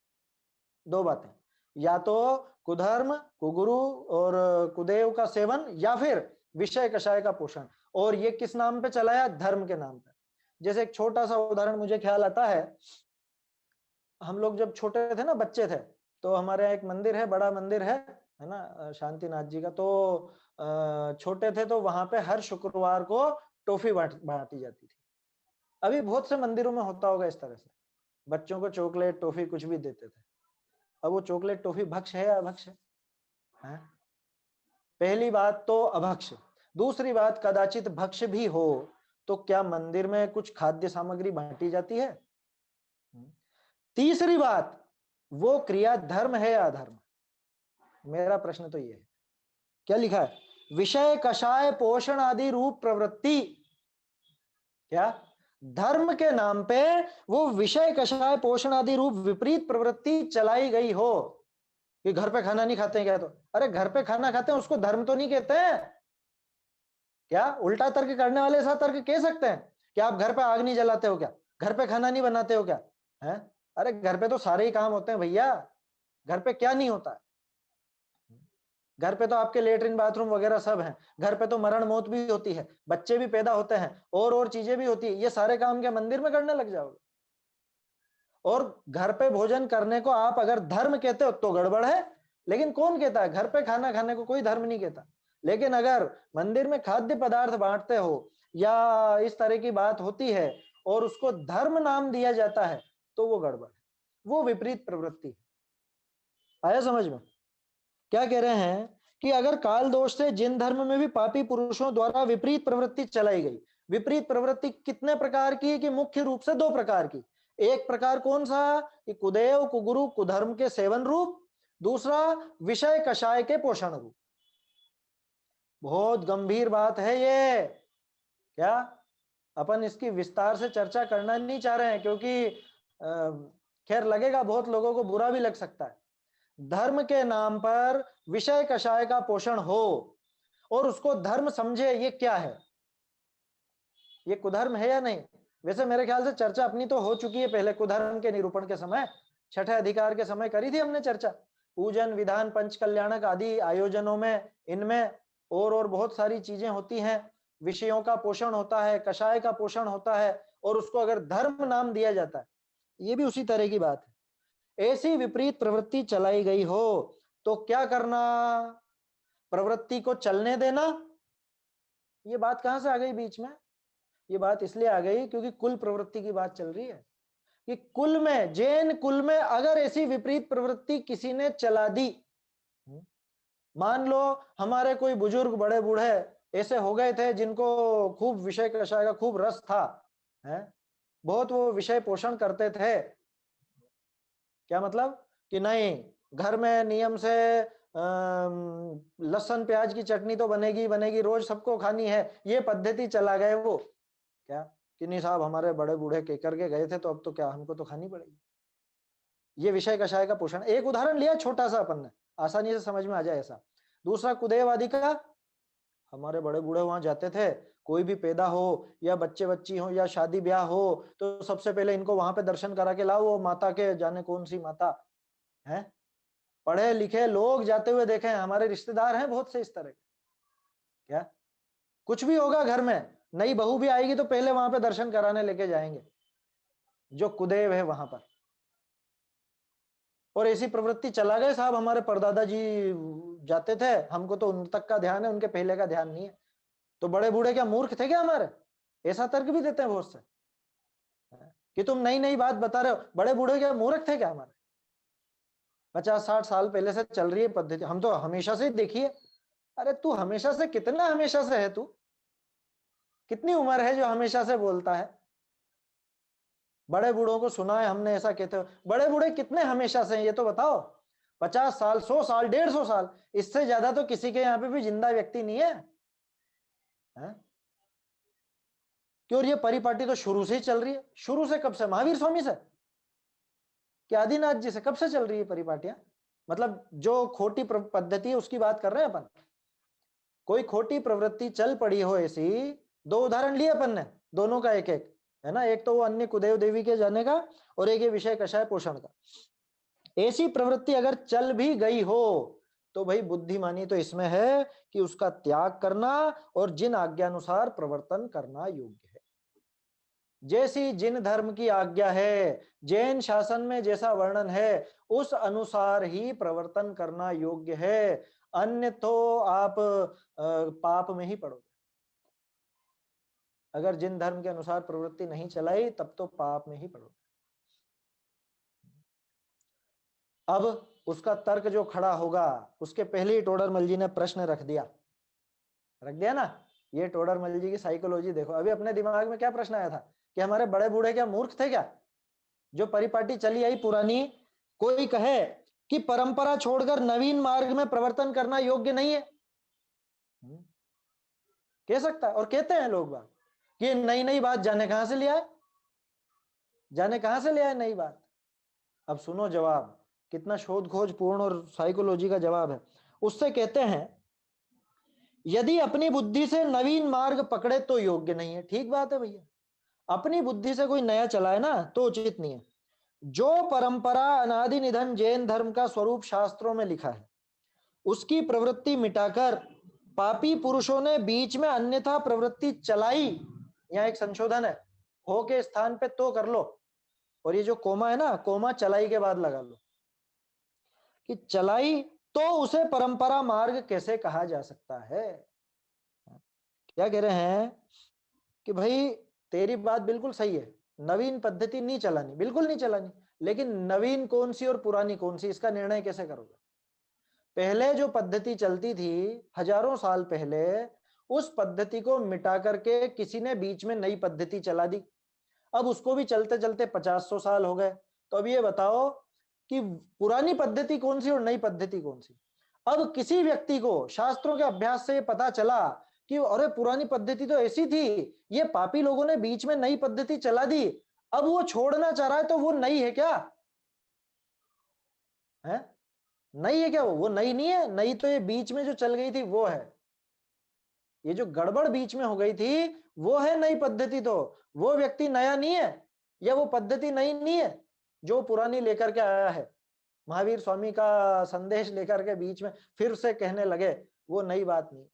दो बातें, या तो कुधर्म, कुगुरु और कुदेव का सेवन, या फिर विषय कषाय का पोषण। और ये किस नाम पे चलाया? धर्म के नाम पे। जैसे एक छोटा सा उदाहरण मुझे ख्याल आता है, हम लोग जब छोटे थे ना, बच्चे थे, तो हमारे यहाँ एक मंदिर है, बड़ा मंदिर है ना, शांतिनाथ जी का। तो छोटे थे तो वहां पे हर शुक्रवार को टॉफी बांटी जाती थी। अभी बहुत से मंदिरों में होता होगा इस तरह से, बच्चों को चॉकलेट टॉफी कुछ भी देते थे। अब वो चॉकलेट टॉफी भक्ष है या अभक्ष है? पहली बात तो अभक्ष। दूसरी बात, कदाचित भक्ष भी हो तो क्या मंदिर में कुछ खाद्य सामग्री बांटी जाती है? तीसरी बात, वो क्रिया धर्म है या अधर्म? मेरा प्रश्न तो ये है। क्या लिखा है? विषय कषाय पोषण आदि रूप प्रवृत्ति, क्या धर्म के नाम पे वो विषय कषाय पोषण आदि रूप विपरीत प्रवृत्ति चलाई गई हो कि घर पे खाना नहीं खाते हैं क्या? तो अरे घर पे खाना खाते हैं, उसको धर्म तो नहीं कहते हैं क्या? उल्टा तर्क करने वाले ऐसा तर्क कह सकते हैं कि आप घर पे आग नहीं जलाते हो क्या? घर पे खाना नहीं बनाते हो क्या? है? अरे घर पे तो सारे ही काम होते हैं भैया, घर पे क्या नहीं होता है? घर पे तो आपके लेटरिन बाथरूम वगैरह सब हैं। घर पे तो मरण मौत भी होती है, बच्चे भी पैदा होते हैं, और चीजें भी होती है। ये सारे काम क्या मंदिर में करने लग जाओगे? और घर पे भोजन करने को आप अगर धर्म कहते हो तो गड़बड़ है। लेकिन कौन कहता है घर पे खाना खाने को? कोई धर्म नहीं कहता। लेकिन अगर मंदिर में खाद्य पदार्थ बांटते हो या इस तरह की बात होती है और उसको धर्म नाम दिया जाता है, तो वो गड़बड़ है, वो विपरीत प्रवृत्ति है। आया समझ में? क्या कह रहे हैं कि अगर काल दोष से जिन धर्म में भी पापी पुरुषों द्वारा विपरीत प्रवृत्ति चलाई गई। विपरीत प्रवृत्ति कितने प्रकार की? कि मुख्य रूप से दो प्रकार की। एक प्रकार कौन सा? कि कुदेव, कुगुरु, कुधर्म के सेवन रूप। दूसरा विषय कषाय के पोषण रूप। बहुत गंभीर बात है ये। क्या अपन इसकी विस्तार से चर्चा करना नहीं चाह रहे हैं, क्योंकि खैर लगेगा बहुत लोगों को, बुरा भी लग सकता है। धर्म के नाम पर विषय कषाय का पोषण हो और उसको धर्म समझे, ये क्या है? ये कुधर्म है या नहीं? वैसे मेरे ख्याल से चर्चा अपनी तो हो चुकी है पहले, कुधर्म के निरूपण के समय, छठे अधिकार के समय करी थी हमने चर्चा। पूजन विधान पंच कल्याणक आदि आयोजनों में, इनमें और बहुत सारी चीजें होती हैं। विषयों का पोषण होता है, कषाय का पोषण होता है, और उसको अगर धर्म नाम दिया जाता है, ये भी उसी तरह की बात है। ऐसी विपरीत प्रवृत्ति चलाई गई हो तो क्या करना? प्रवृत्ति को चलने देना। ये बात कहां से आ गई बीच में? ये बात इसलिए आ गई क्योंकि कुल प्रवृत्ति की बात चल रही है कि कुल में, जैन कुल में अगर ऐसी विपरीत प्रवृत्ति किसी ने चला दी, मान लो हमारे कोई बुजुर्ग बड़े बूढ़े ऐसे हो गए थे जिनको खूब विषय कषाय का खूब रस था, है? बहुत वो विषय पोषण करते थे। क्या मतलब? कि नहीं, घर में नियम से लहसुन प्याज की चटनी तो बनेगी बनेगी, रोज सबको खानी है, ये पद्धति चला गए वो क्या कि नहीं साहब हमारे बड़े बूढ़े के करके गए थे तो अब तो क्या हमको तो खानी पड़ेगी। ये विषय कषाय का पोषण, एक उदाहरण लिया छोटा सा अपन ने, आसानी से समझ में आ जाए ऐसा। दूसरा कुदेवादी का, हमारे बड़े बूढ़े वहां जाते थे, कोई भी पैदा हो या बच्चे बच्ची हो या शादी ब्याह हो तो सबसे पहले इनको वहां पे दर्शन करा के लाओ, वो माता के जाने कौन सी माता है, पढ़े लिखे लोग जाते हुए देखे हैं, हमारे रिश्तेदार हैं बहुत से इस तरह के। क्या कुछ भी होगा घर में, नई बहू भी आएगी तो पहले वहां पे दर्शन कराने लेके जाएंगे जो कुदेव है वहां पर। और ऐसी प्रवृत्ति चला गए साहब, हमारे परदादा जी जाते थे, हमको तो उन तक का ध्यान है, उनके पहले का ध्यान नहीं है। तो बड़े बूढ़े क्या मूर्ख थे क्या हमारे? ऐसा तर्क भी देते हैं बहुत से कि तुम नई नई बात बता रहे हो, बड़े बूढ़े क्या मूर्ख थे क्या हमारे? 50-60 साल पहले से चल रही है पद्धति, हम तो हमेशा से देखिए। अरे तू हमेशा से कितना हमेशा से है, तू कितनी उम्र है जो हमेशा से बोलता है? बड़े बूढ़ों को सुना है हमने ऐसा कहते हो, बड़े बूढ़े कितने हमेशा से हैं ये तो बताओ? 50 साल, 100 साल, 150 साल, इससे ज्यादा तो किसी के यहाँ पे भी जिंदा व्यक्ति नहीं है, है? क्यों? ये परिपाटी तो शुरू से ही चल रही है। शुरू से कब से? महावीर स्वामी से कि आदिनाथ जी से? कब से चल रही है परिपाटियां? मतलब जो खोटी पद्धति है उसकी बात कर रहे हैं अपन। कोई खोटी प्रवृत्ति चल पड़ी हो ऐसी, दो उदाहरण लिए अपन ने, दोनों का एक एक है ना, एक तो वो अन्य कुदेव देवी के जाने का और एक ये विषय कषाय पोषण का। ऐसी प्रवृत्ति अगर चल भी गई हो तो भाई बुद्धिमानी तो इसमें है कि उसका त्याग करना और जिन आज्ञानुसार प्रवर्तन करना योग्य है। जैसी जिन धर्म की आज्ञा है, जैन शासन में जैसा वर्णन है, उस अनुसार ही प्रवर्तन करना योग्य है, अन्य तो आप पाप में ही पड़ोगे। अगर जिन धर्म के अनुसार प्रवृत्ति नहीं चलाई तब तो पाप में ही पड़ोगे। अब उसका तर्क जो खड़ा होगा, उसके पहले ही टोडरमल जी ने प्रश्न रख दिया ना। ये टोडरमल जी की साइकोलॉजी देखो। अभी अपने दिमाग में क्या प्रश्न आया था कि हमारे बड़े बूढ़े क्या मूर्ख थे क्या? जो परिपाटी चली आई पुरानी, कोई कहे कि परंपरा छोड़कर नवीन मार्ग में प्रवर्तन करना योग्य नहीं है, कह सकता है। और कहते हैं लोग बात कि नई नई बात जाने कहां से लिया है, जाने कहां से लिया है नई बात। अब सुनो जवाब, कितना शोध खोज पूर्ण और साइकोलॉजी का जवाब है। उससे कहते हैं यदि अपनी बुद्धि से नवीन मार्ग पकड़े तो योग्य नहीं है। ठीक बात है भैया, अपनी बुद्धि से कोई नया चलाए ना तो उचित नहीं है। जो परंपरा अनादि निधन जैन धर्म का स्वरूप शास्त्रों में लिखा है, उसकी प्रवृत्ति मिटाकर पापी पुरुषों ने बीच में अन्यथा प्रवृत्ति चलाई, यहाँ एक संशोधन है, हो के स्थान पे तो कर लो, और ये जो कोमा है ना, कोमा चलाई के बाद लगा लो कि चलाई, तो उसे परंपरा मार्ग कैसे कहा जा सकता है। क्या कह रहे हैं कि भाई तेरी बात बिल्कुल सही है, नवीन पद्धति नहीं चलानी, बिल्कुल नहीं चलानी, लेकिन नवीन कौन सी और पुरानी कौन सी, इसका निर्णय कैसे करोगे? पहले जो पद्धति चलती थी हजारों साल पहले, उस पद्धति को मिटा करके किसी ने बीच में नई पद्धति चला दी। अब उसको भी चलते चलते 50-100 साल हो गए। तो अब ये बताओ कि पुरानी पद्धति कौन सी और नई पद्धति कौन सी? अब किसी व्यक्ति को शास्त्रों के अभ्यास से पता चला कि अरे पुरानी पद्धति तो ऐसी थी, ये पापी लोगों ने बीच में नई पद्धति चला दी, अब वो छोड़ना चाह रहा है, तो वो नई है क्या? है नई है क्या? वो नई नहीं है, नई तो ये बीच में जो चल गई थी वो है। ये जो गड़बड़ बीच में हो गई थी वो है नई पद्धति। तो वो व्यक्ति नया नहीं है या वो पद्धति नई नहीं है जो पुरानी लेकर के आया है, महावीर स्वामी का संदेश लेकर के बीच में फिर से कहने लगे, वो नई बात नहीं।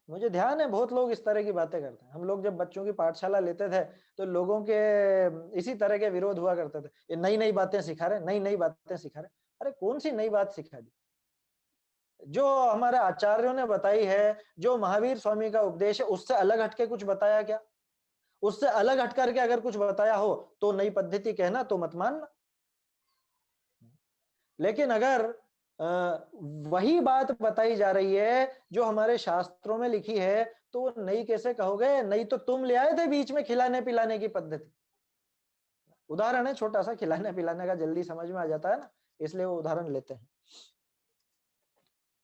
मुझे ध्यान है बहुत लोग इस तरह की बातें करते हैं। हम लोग जब बच्चों की पाठशाला लेते थे तो लोगों के इसी तरह के विरोध हुआ करते थे, ये नई नई बातें सिखा रहे, नई नई बातें सिखा रहे। अरे कौन सी नई बात सिखा दी? जो हमारे आचार्यों ने बताई है, जो महावीर स्वामी का उपदेश है, उससे अलग हटके कुछ बताया क्या? उससे अलग हट करके अगर कुछ बताया हो तो नई पद्धति कहना, तो मत मानना। लेकिन अगर वही बात बताई जा रही है जो हमारे शास्त्रों में लिखी है, तो वो नई कैसे कहोगे? नई तो तुम ले आए थे बीच में खिलाने पिलाने की पद्धति। उदाहरण है छोटा सा, खिलाने पिलाने का जल्दी समझ में आ जाता है ना, इसलिए वो उदाहरण लेते हैं।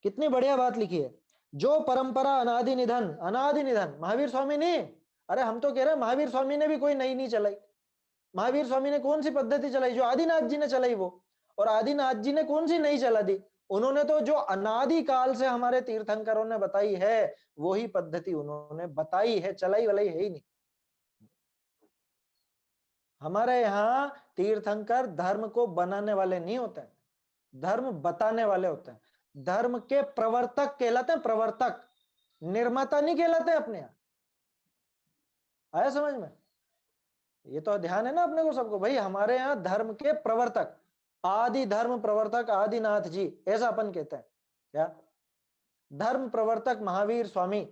कितनी बढ़िया बात लिखी है, जो परंपरा अनादि निधन, अनादि निधन महावीर स्वामी नहीं, अरे हम तो कह रहे हैं महावीर स्वामी ने भी कोई नई नहीं चलाई। महावीर स्वामी ने कौन सी पद्धति चलाई? जो आदिनाथ जी ने चलाई वो। और आदिनाथ जी ने कौन सी नई चला दी? उन्होंने तो जो अनादि काल से हमारे तीर्थंकरों ने बताई है वही पद्धति उन्होंने बताई है, चलाई वलाई है ही नहीं। हमारे यहाँ तीर्थंकर धर्म को बनाने वाले नहीं होते हैं, धर्म बताने वाले होते हैं। धर्म के प्रवर्तक कहलाते हैं, प्रवर्तक, निर्माता नहीं कहलाते अपने यहाँ। आया समझ में? ये तो ध्यान है ना अपने को सबको, भाई हमारे यहाँ धर्म के प्रवर्तक, आदि धर्म प्रवर्तक आदिनाथ जी, ऐसा अपन कहते हैं। क्या धर्म प्रवर्तक महावीर स्वामी,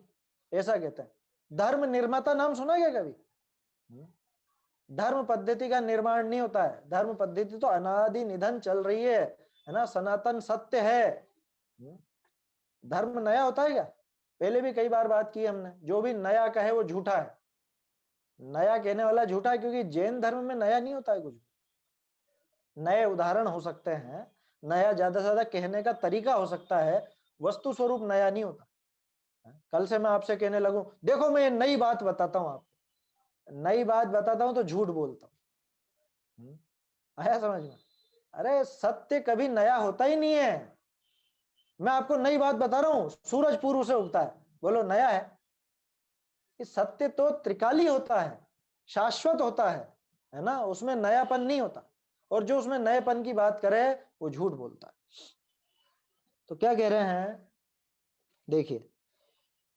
ऐसा कहते हैं। धर्म निर्माता नाम सुना क्या कभी? धर्म पद्धति का निर्माण नहीं होता है, धर्म पद्धति तो अनादि निधन चल रही है ना, सनातन सत्य है। धर्म नया होता है क्या? पहले भी कई बार बात की हमने, जो भी नया कहे वो झूठा है। नया कहने वाला झूठा है, क्योंकि जैन धर्म में नया नहीं होता है कुछ। नए उदाहरण हो सकते हैं, नया ज्यादा से ज्यादा कहने का तरीका हो सकता है, वस्तु स्वरूप नया नहीं होता। कल से मैं आपसे कहने लगूं देखो मैं नई बात बताता हूं आपको, नई बात बताता हूं तो झूठ बोलता हूं। आया समझ में? अरे सत्य कभी नया होता ही नहीं है। मैं आपको नई बात बता रहा हूं, सूरज पूर्व से उगता है, बोलो नया है? सत्य तो त्रिकाली होता है, शाश्वत होता है ना, उसमें नयापन नहीं होता। और जो उसमें नएपन की बात करे वो झूठ बोलता है। तो क्या कह रहे हैं, देखिए,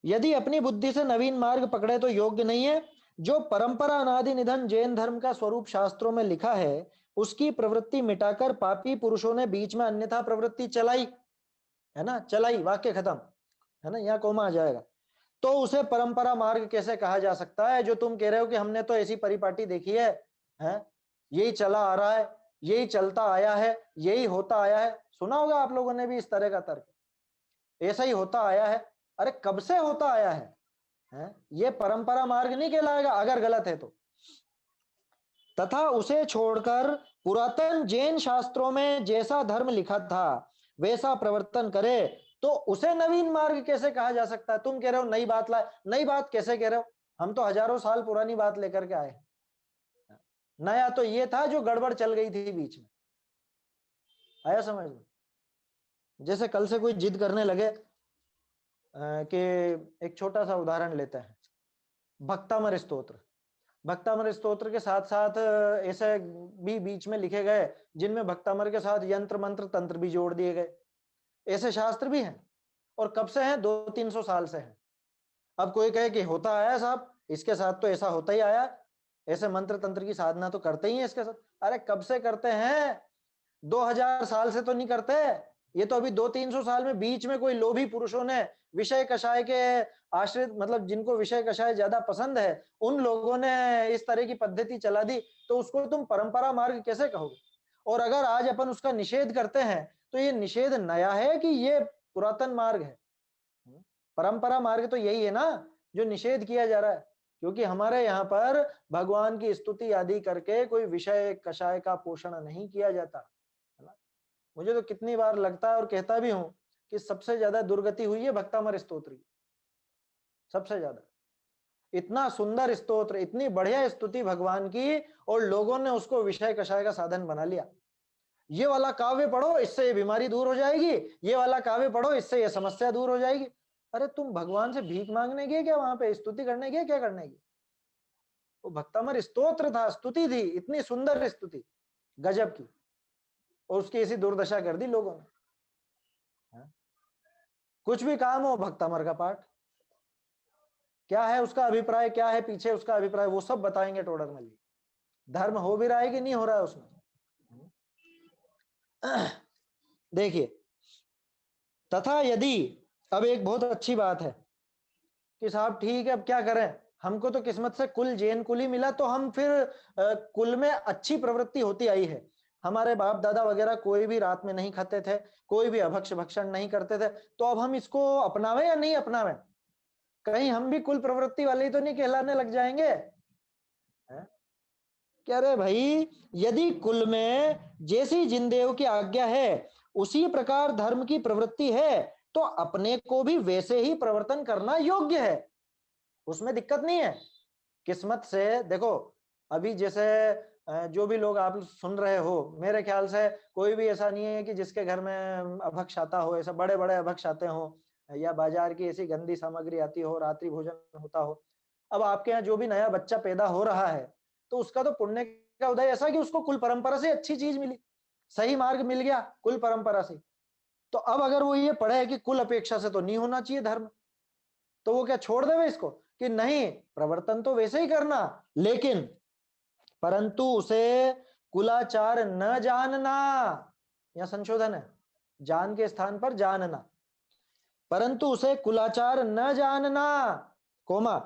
यदि अपनी बुद्धि से नवीन मार्ग पकड़े तो योग्य नहीं है। जो परंपरा अनादि निधन जैन धर्म का स्वरूप शास्त्रों में लिखा है, उसकी प्रवृत्ति मिटाकर पापी पुरुषों ने बीच में अन्यथा प्रवृत्ति चलाई, है ना, चलाई, वाक्य खत्म, है ना, यहाँ कोमा आ जाएगा। तो उसे परंपरा मार्ग कैसे कहा जा सकता है? जो तुम कह रहे हो कि हमने तो ऐसी परिपाटी देखी है, यही चला आ रहा है, यही चलता आया है, यही होता आया है। सुना होगा आप लोगों ने भी इस तरह का तर्क, ऐसा ही होता आया है। अरे कब से होता आया है? ये परंपरा मार्ग नहीं कहलाएगा अगर गलत है तो। तथा उसे छोड़कर पुरातन जैन शास्त्रों में जैसा धर्म लिखा था वैसा प्रवर्तन करे तो उसे नवीन मार्ग कैसे कहा जा सकता है? तुम कह रहे हो नई बात लाए, नई बात कैसे कह रहे हो? हम तो हजारों साल पुरानी बात लेकर के आए। नया तो ये था जो गड़बड़ चल गई थी बीच में। आया समझ में? जैसे कल से कोई जिद करने लगे कि एक छोटा सा उदाहरण लेते हैं, भक्तामर स्तोत्र। भक्तामर स्तोत्र के साथ साथ ऐसे भी बीच में लिखे गए जिनमें भक्तामर के साथ यंत्र मंत्र तंत्र भी जोड़ दिए गए। ऐसे शास्त्र भी हैं, और कब से हैं? 200-300 साल से हैं। अब कोई कहे कि होता आया साहब, इसके साथ तो ऐसा होता ही आया, ऐसे मंत्र तंत्र की साधना तो करते ही हैं इसके साथ। अरे कब से करते हैं? 2000 साल से तो नहीं करते, ये तो अभी 200-300 साल में बीच में कोई लोभी पुरुषों ने विषय कषाय के आश्रित, मतलब जिनको विषय कषाय ज्यादा पसंद है, उन लोगों ने इस तरह की पद्धति चला दी, तो उसको तुम परंपरा मार्ग कैसे कहोगे? और अगर आज अपन उसका निषेध करते हैं तो ये निषेध नया है कि ये पुरातन मार्ग है? परंपरा मार्ग तो यही है ना जो निषेध किया जा रहा है, क्योंकि हमारे यहाँ पर भगवान की स्तुति आदि करके कोई विषय कषाय का पोषण नहीं किया जाता, है ना। मुझे तो कितनी बार लगता है और कहता भी हूं कि सबसे ज्यादा दुर्गति हुई है भक्तामर स्तोत्र की, सबसे ज्यादा। इतना सुंदर स्तोत्र, इतनी बढ़िया स्तुति भगवान की, और लोगों ने उसको विषय कषाय का साधन बना लिया। ये वाला काव्य पढ़ो इससे ये बीमारी दूर हो जाएगी, ये वाला काव्य पढ़ो इससे ये समस्या दूर हो जाएगी। अरे तुम भगवान से भीख मांगने गए क्या? वहां पे स्तुति करने गए क्या? करने गए? वो भक्तामर स्तोत्र था, स्तुति थी, इतनी सुंदर स्तुति, गजब की, और उसकी ऐसी दुर्दशा कर दी लोगों ने। कुछ भी काम हो, भक्तामर का पाठ, क्या है उसका अभिप्राय, क्या है पीछे उसका अभिप्राय, वो सब बताएंगे टोडर में। धर्म हो भी रहा है कि नहीं हो रहा है उसमें। देखिए, तथा यदि, अब एक बहुत अच्छी बात है कि साहब ठीक है अब क्या करें, हमको तो किस्मत से कुल जैन कुल ही मिला, तो हम फिर कुल में अच्छी प्रवृत्ति होती आई है। हमारे बाप दादा वगैरह कोई भी रात में नहीं खाते थे, कोई भी अभक्ष भक्षण नहीं करते थे, तो अब हम इसको अपनावें या नहीं अपनावें? कहीं हम भी कुल प्रवृत्ति वाले ही तो नहीं कहलाने लग जाएंगे? क्या रे भाई, यदि कुल में जैसी जिनदेव की आज्ञा है उसी प्रकार धर्म की प्रवृत्ति है तो अपने को भी वैसे ही प्रवर्तन करना योग्य है, उसमें दिक्कत नहीं है। किस्मत से देखो, अभी जैसे जो भी लोग आप सुन रहे हो, मेरे ख्याल से कोई भी ऐसा नहीं है कि जिसके घर में अभक्ष आता हो, ऐसा बड़े बड़े अभक्ष आते हो या बाजार की ऐसी गंदी सामग्री आती हो, रात्रि भोजन होता हो। अब आपके यहाँ जो भी नया बच्चा पैदा हो रहा है तो उसका तो पुण्य का उदय ऐसा कि उसको कुल परंपरा से अच्छी चीज मिली, सही मार्ग मिल गया कुल परंपरा से। तो अब अगर वो ये पढ़े कि कुल अपेक्षा से तो नहीं होना चाहिए धर्म, तो वो क्या छोड़ देवे इसको कि नहीं, प्रवर्तन तो वैसे ही करना, लेकिन परंतु उसे कुलाचार न जानना, या संशोधन है, जान के स्थान पर जानना, परंतु उसे कुलाचार न जानना, कोमा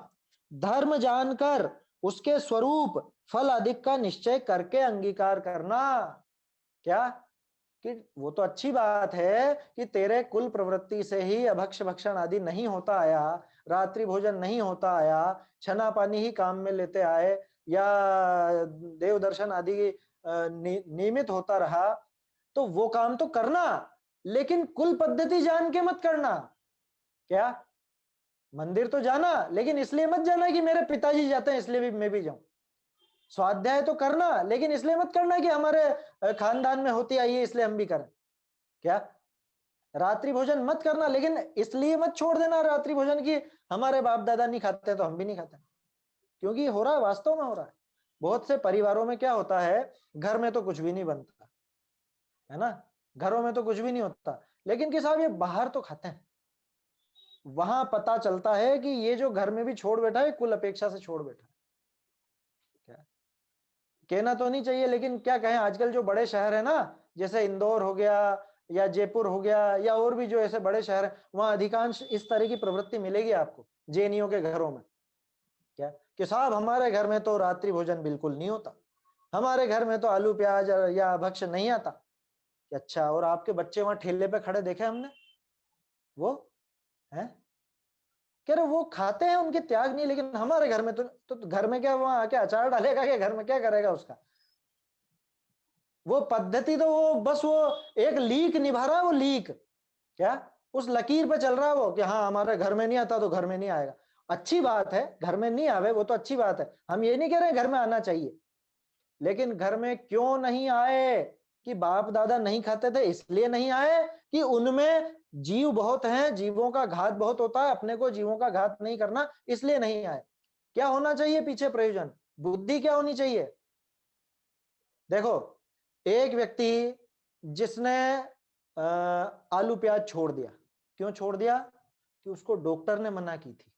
धर्म जानकर उसके स्वरूप फल अधिक का निश्चय करके अंगीकार करना। क्या कि वो तो अच्छी बात है कि तेरे कुल प्रवृत्ति से ही अभक्ष भक्षण आदि नहीं होता आया, रात्रि भोजन नहीं होता आया, छना पानी ही काम में लेते आए, या देव दर्शन आदि नियमित होता रहा, तो वो काम तो करना, लेकिन कुल पद्धति जान के मत करना। क्या मंदिर तो जाना, लेकिन इसलिए मत जाना कि मेरे पिताजी जाते हैं इसलिए भी मैं भी जाऊं। स्वाध्याय तो करना, लेकिन इसलिए मत करना कि हमारे खानदान में होती आई है इसलिए हम भी करें। क्या रात्रि भोजन मत करना, लेकिन इसलिए मत छोड़ देना रात्रि भोजन की हमारे बाप दादा नहीं खाते तो हम भी नहीं खाते, क्योंकि हो रहा है, वास्तव में हो रहा है। बहुत से परिवारों में क्या होता है, घर में तो कुछ भी नहीं बनता है ना, घरों में तो कुछ भी नहीं होता, लेकिन कि साहब ये बाहर तो खाते हैं। वहां पता चलता है कि ये जो घर में भी छोड़ बैठा है कुल अपेक्षा से छोड़ बैठा है। क्या कहना तो नहीं चाहिए, लेकिन क्या कहें, आजकल जो बड़े शहर है ना, जैसे इंदौर हो गया या जयपुर हो गया या और भी जो ऐसे बड़े शहर है, वहां अधिकांश इस तरह की प्रवृत्ति मिलेगी आपको जेएनयू के घरों में। क्या कि साहब हमारे घर में तो रात्रि भोजन बिल्कुल नहीं होता, हमारे घर में तो आलू प्याज या भक्ष्य नहीं आता। कि अच्छा, और आपके बच्चे वहां ठेले पे खड़े देखे हमने, वो है कह रहे वो खाते हैं, उनके त्याग नहीं, लेकिन हमारे घर में तो घर में क्या वहां आके अचार डालेगा, क्या घर में क्या करेगा उसका, वो पद्धति तो वो बस वो एक लीक निभा रहा है, वो लीक, क्या उस लकीर पे चल रहा है वो कि हाँ हमारे घर में नहीं आता तो घर में नहीं आएगा। अच्छी बात है घर में नहीं आवे, वो तो अच्छी बात है, हम ये नहीं कह रहे घर में आना चाहिए, लेकिन घर में क्यों नहीं आए, कि बाप दादा नहीं खाते थे इसलिए नहीं आए, कि उनमें जीव बहुत हैं, जीवों का घात बहुत होता है, अपने को जीवों का घात नहीं करना इसलिए नहीं आए। क्या होना चाहिए पीछे प्रयोजन, बुद्धि क्या होनी चाहिए। देखो, एक व्यक्ति जिसने आलू प्याज छोड़ दिया, क्यों छोड़ दिया, कि उसको डॉक्टर ने मना की थी।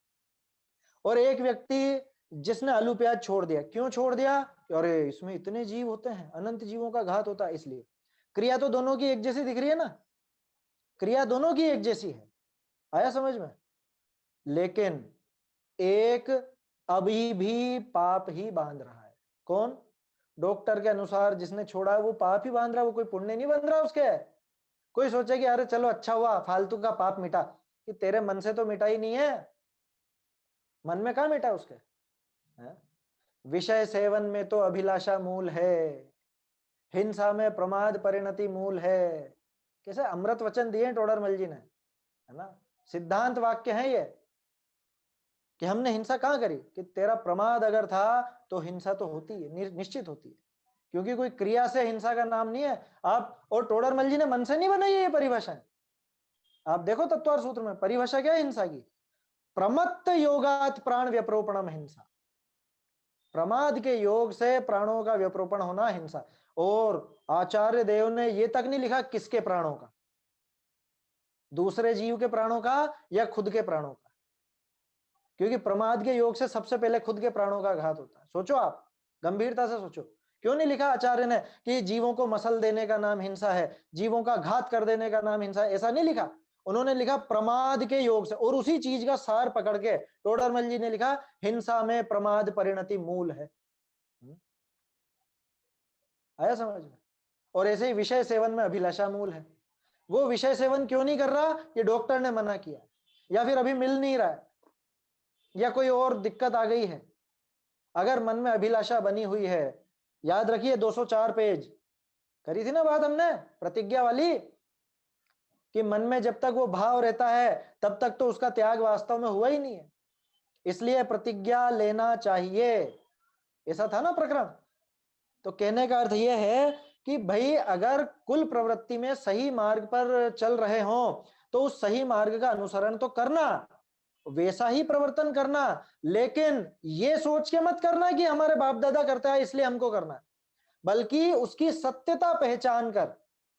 और एक व्यक्ति जिसने आलू प्याज छोड़ दिया, क्यों छोड़ दिया, कि अरे इसमें इतने जीव होते हैं, अनंत जीवों का घात होता है इसलिए। क्रिया तो दोनों की एक जैसी दिख रही है ना, क्रिया दोनों की एक जैसी है, आया समझ में, लेकिन एक अभी भी पाप ही बांध रहा है। कौन, डॉक्टर के अनुसार जिसने छोड़ा है वो पाप ही बांध रहा है, वो कोई पुण्य नहीं बन रहा उसके। कोई सोचे कि अरे चलो अच्छा हुआ फालतू का पाप मिटा, कि तेरे मन से तो मिटा ही नहीं है, मन में कहां मिटा उसके है? विषय सेवन में तो अभिलाषा मूल है, हिंसा में प्रमाद परिणति मूल है। कैसे अमृत वचन दिए टोडरमल जी ने, है ना, सिद्धांत वाक्य है ये, कि हमने हिंसा कहां करी, कि तेरा प्रमाद अगर था तो हिंसा तो होती है, निश्चित होती है, क्योंकि कोई क्रिया से हिंसा का नाम नहीं है। आप और टोडरमल जी ने मन से नहीं बनाई है ये परिभाषा, आप देखो तत्वार सूत्र में परिभाषा क्या है हिंसा की, प्रमत्त योगात प्राण व्यप्रोपणम हिंसा, प्रमाद के योग से प्राणों का व्यप्रोपण होना हिंसा। और आचार्य देव ने ये तक नहीं लिखा किसके प्राणों का, दूसरे जीव के प्राणों का या खुद के प्राणों का, क्योंकि प्रमाद के योग से सबसे पहले खुद के प्राणों का घात होता है। सोचो आप, गंभीरता से सोचो, क्यों नहीं लिखा आचार्य ने कि जीवों को मसल देने का नाम हिंसा है, जीवों का घात कर देने का नाम हिंसा है, ऐसा नहीं लिखा। उन्होंने लिखा प्रमाद के योग से, और उसी चीज का सार पकड़ के टोडरमल जी ने लिखा हिंसा में प्रमाद परिणति मूल है। आया समझ में। और ऐसे ही विषय सेवन में अभिलाषा मूल है। वो विषय सेवन क्यों नहीं कर रहा, ये डॉक्टर ने मना किया, या फिर अभी मिल नहीं रहा है, या कोई और दिक्कत आ गई है। अगर मन में अभिलाषा बनी हुई है याद रखिए 204 पेज करी थी ना बात हमने प्रतिज्ञा वाली, कि मन में जब तक वो भाव रहता है तब तक तो उसका त्याग वास्तव में हुआ ही नहीं है, इसलिए प्रतिज्ञा लेना चाहिए, ऐसा था ना प्रकरण। तो कहने का अर्थ यह है कि भाई अगर कुल प्रवृत्ति में सही मार्ग पर चल रहे हो तो उस सही मार्ग का अनुसरण तो करना, वैसा ही प्रवर्तन करना, लेकिन ये सोच के मत करना कि हमारे बाप दादा करता है इसलिए हमको करना है, बल्कि उसकी सत्यता पहचान कर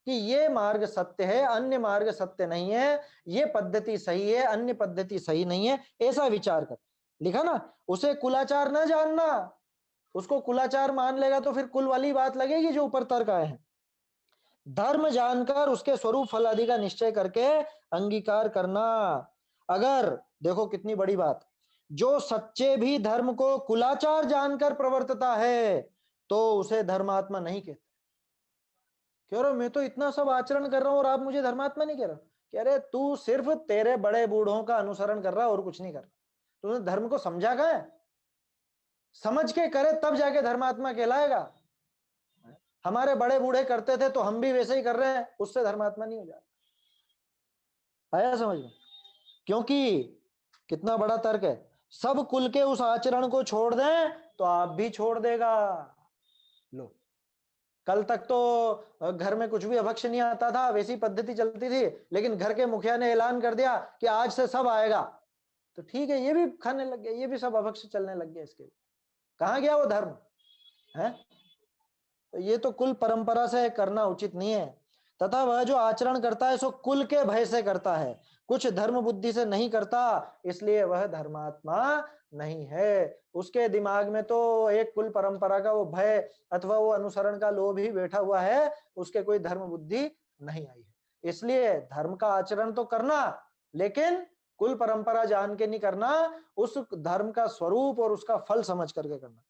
कि ये मार्ग सत्य है, अन्य मार्ग सत्य नहीं है, ये पद्धति सही है, अन्य पद्धति सही नहीं है, ऐसा विचार कर। लिखा ना, उसे कुलाचार न जानना, उसको कुलाचार मान लेगा तो फिर कुल वाली बात लगेगी जो ऊपर तर्क आए हैं। धर्म जानकर उसके स्वरूप फल आदि का निश्चय करके अंगीकार करना। अगर देखो कितनी बड़ी बात, जो सच्चे भी धर्म को कुलाचार जानकर प्रवर्तता है तो उसे धर्मात्मा नहीं कहते। कह रहे मैं तो इतना सब आचरण कर रहा हूं और आप मुझे धर्मात्मा नहीं कह रहे। कह रहे तू सिर्फ तेरे बड़े बूढ़ों का अनुसरण कर रहा और कुछ नहीं कर रहा, तूने धर्म को समझा कहां है? समझ के करे तब जाके धर्मात्मा कहलाएगा। हमारे बड़े बूढ़े करते थे तो हम भी वैसे ही कर रहे हैं, उससे धर्मात्मा नहीं हो जाता। आया समझ में? क्योंकि कितना बड़ा तर्क है, सब कुल के उस आचरण को छोड़ दें तो आप भी छोड़ देगा। लो, कल तक तो घर में कुछ भी अभक्ष नहीं आता था, वैसी पद्धति चलती थी, लेकिन घर के मुखिया ने ऐलान कर दिया कि आज से सब आएगा, तो ठीक है ये भी खाने लग गया, ये भी सब अभक्ष चलने लग गया। इसके कहां गया वो धर्म है? तो ये तो कुल परंपरा से करना उचित नहीं है। तथा वह जो आचरण करता है सो कुल के भय से करता है, कुछ धर्म बुद्धि से नहीं करता, इसलिए वह धर्मात्मा नहीं है। उसके दिमाग में तो एक कुल परंपरा का वो भय अथवा वो अनुसरण का लोभ ही बैठा हुआ है, उसके कोई धर्म बुद्धि नहीं आई है। इसलिए धर्म का आचरण तो करना, लेकिन कुल परंपरा जान के नहीं करना, उस धर्म का स्वरूप और उसका फल समझ करके करना।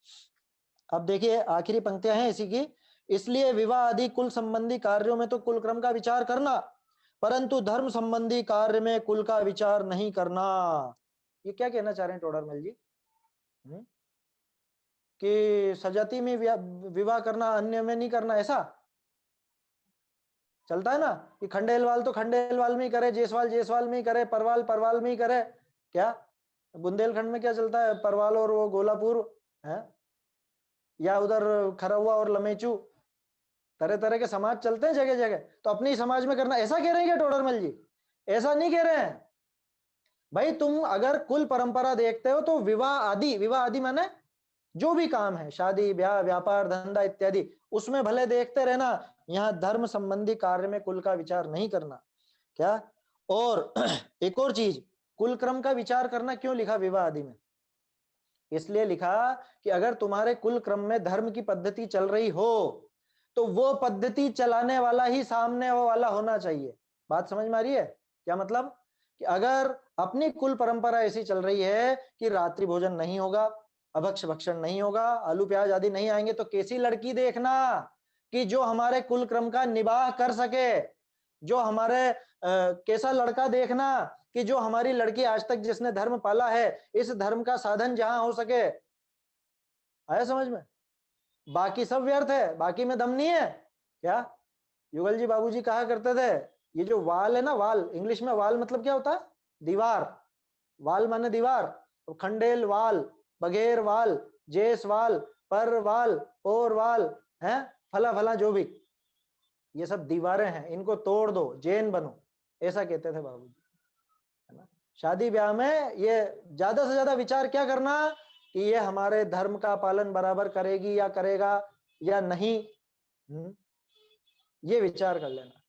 अब देखिए आखिरी पंक्तियां हैं इसी की, इसलिए विवाह आदि कुल संबंधी कार्यों में तो कुल क्रम का विचार करना, परंतु धर्म संबंधी कार्य में कुल का विचार नहीं करना। ये क्या कहना चाह रहे हैं टोडरमल जी? कि सजाती में विवाह करना, अन्य में नहीं करना, ऐसा चलता है ना कि खंडेलवाल तो खंडेलवाल में ही करे, जेसवाल जेसवाल में ही करे, परवाल परवाल में ही करे। क्या बुंदेलखंड में क्या चलता है, परवाल और वो गोलापुर है, या उधर खरौवा और लमेचू, तरह तरह के समाज चलते हैं जगह जगह, तो अपनी समाज में करना, ऐसा कह रहे हैं क्या टोडरमल जी? ऐसा नहीं कह रहे हैं भाई। तुम अगर कुल परंपरा देखते हो तो विवाह आदि माने जो भी काम है, शादी ब्याह व्यापार धंधा इत्यादि, उसमें भले देखते रहना, यहाँ धर्म संबंधी कार्य में कुल का विचार नहीं करना। क्या? और एक और चीज, कुल क्रम का विचार करना क्यों लिखा विवाह आदि में? इसलिए लिखा कि अगर तुम्हारे कुल क्रम में धर्म की पद्धति चल रही हो तो वो पद्धति चलाने वाला ही सामने वो वाला होना चाहिए। बात समझ में आ रही है? क्या मतलब कि अगर अपनी कुल परंपरा ऐसी चल रही है कि रात्रि भोजन नहीं होगा, अभक्ष भक्षण नहीं होगा, आलू प्याज आदि नहीं आएंगे, तो कैसी लड़की देखना कि जो हमारे कुल क्रम का निबाह कर सके, जो हमारे कैसा लड़का देखना कि जो हमारी लड़की आज तक जिसने धर्म पाला है इस धर्म का साधन जहां हो सके। आया समझ में? बाकी सब व्यर्थ है, बाकी में दम नहीं है। क्या युगल जी बाबूजी कहा करते थे, ये जो वाल है ना, वाल इंग्लिश में वाल मतलब क्या होता है? दीवार। वाल माने दीवार, तो खंडेल वाल, बगैर वाल, जेस वाल, पर वाल, और वाल है, फला फला जो भी, ये सब दीवारें हैं, इनको तोड़ दो जैन बनो, ऐसा कहते थे बाबूजी, है ना। शादी ब्याह में ये ज्यादा से ज्यादा विचार क्या करना कि ये हमारे धर्म का पालन बराबर करेगी या करेगा या नहीं, ये विचार कर लेना।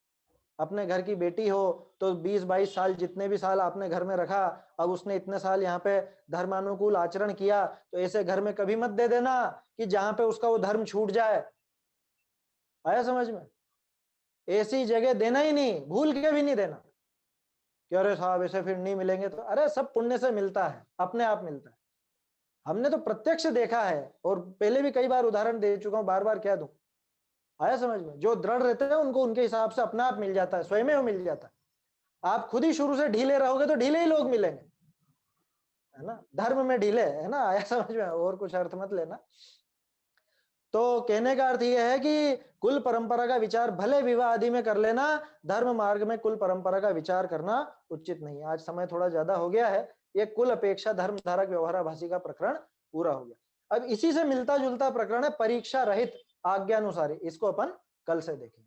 अपने घर की बेटी हो तो 20-22 साल जितने भी साल आपने घर में रखा, अब उसने इतने साल यहाँ पे धर्मानुकूल आचरण किया, तो ऐसे घर में कभी मत दे देना कि जहां पे उसका वो धर्म छूट जाए। आया समझ में? ऐसी जगह देना ही नहीं, भूल के भी नहीं देना कि अरे साहब ऐसे फिर नहीं मिलेंगे, तो अरे सब पुण्य से मिलता है, अपने आप मिलता है। हमने तो प्रत्यक्ष देखा है और पहले भी कई बार उदाहरण दे चुका हूं, बार बार क्या दूं। आया समझ में? जो दृढ़ रहते हैं उनको उनके हिसाब से अपना आप मिल जाता है, स्वयं मिल जाता है। आप खुद ही शुरू से ढीले रहोगे तो ढीले ही लोग मिलेंगे, है ना। धर्म में ढीले, है ना। आया समझ में? और कुछ अर्थ मत लेना। तो कहने का अर्थ यह है कि कुल परंपरा का विचार भले विवाह आदि में कर लेना, धर्म मार्ग में कुल परंपरा का विचार करना उचित नहीं है। आज समय थोड़ा ज्यादा हो गया है, ये कुल अपेक्षा धर्म धारक व्यवहाराभासी का प्रकरण पूरा हो गया। अब इसी से मिलता जुलता प्रकरण है परीक्षा रहित आज्ञानुसारी, इसको अपन कल से देखेंगे।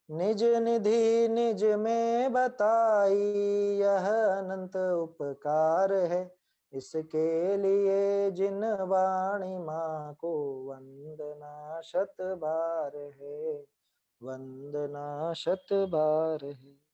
निज निधि निज में बताई यह अनंत उपकार है, इसके लिए जिन वाणी माँ को वंदना शत बार है, वंदना शत बार है।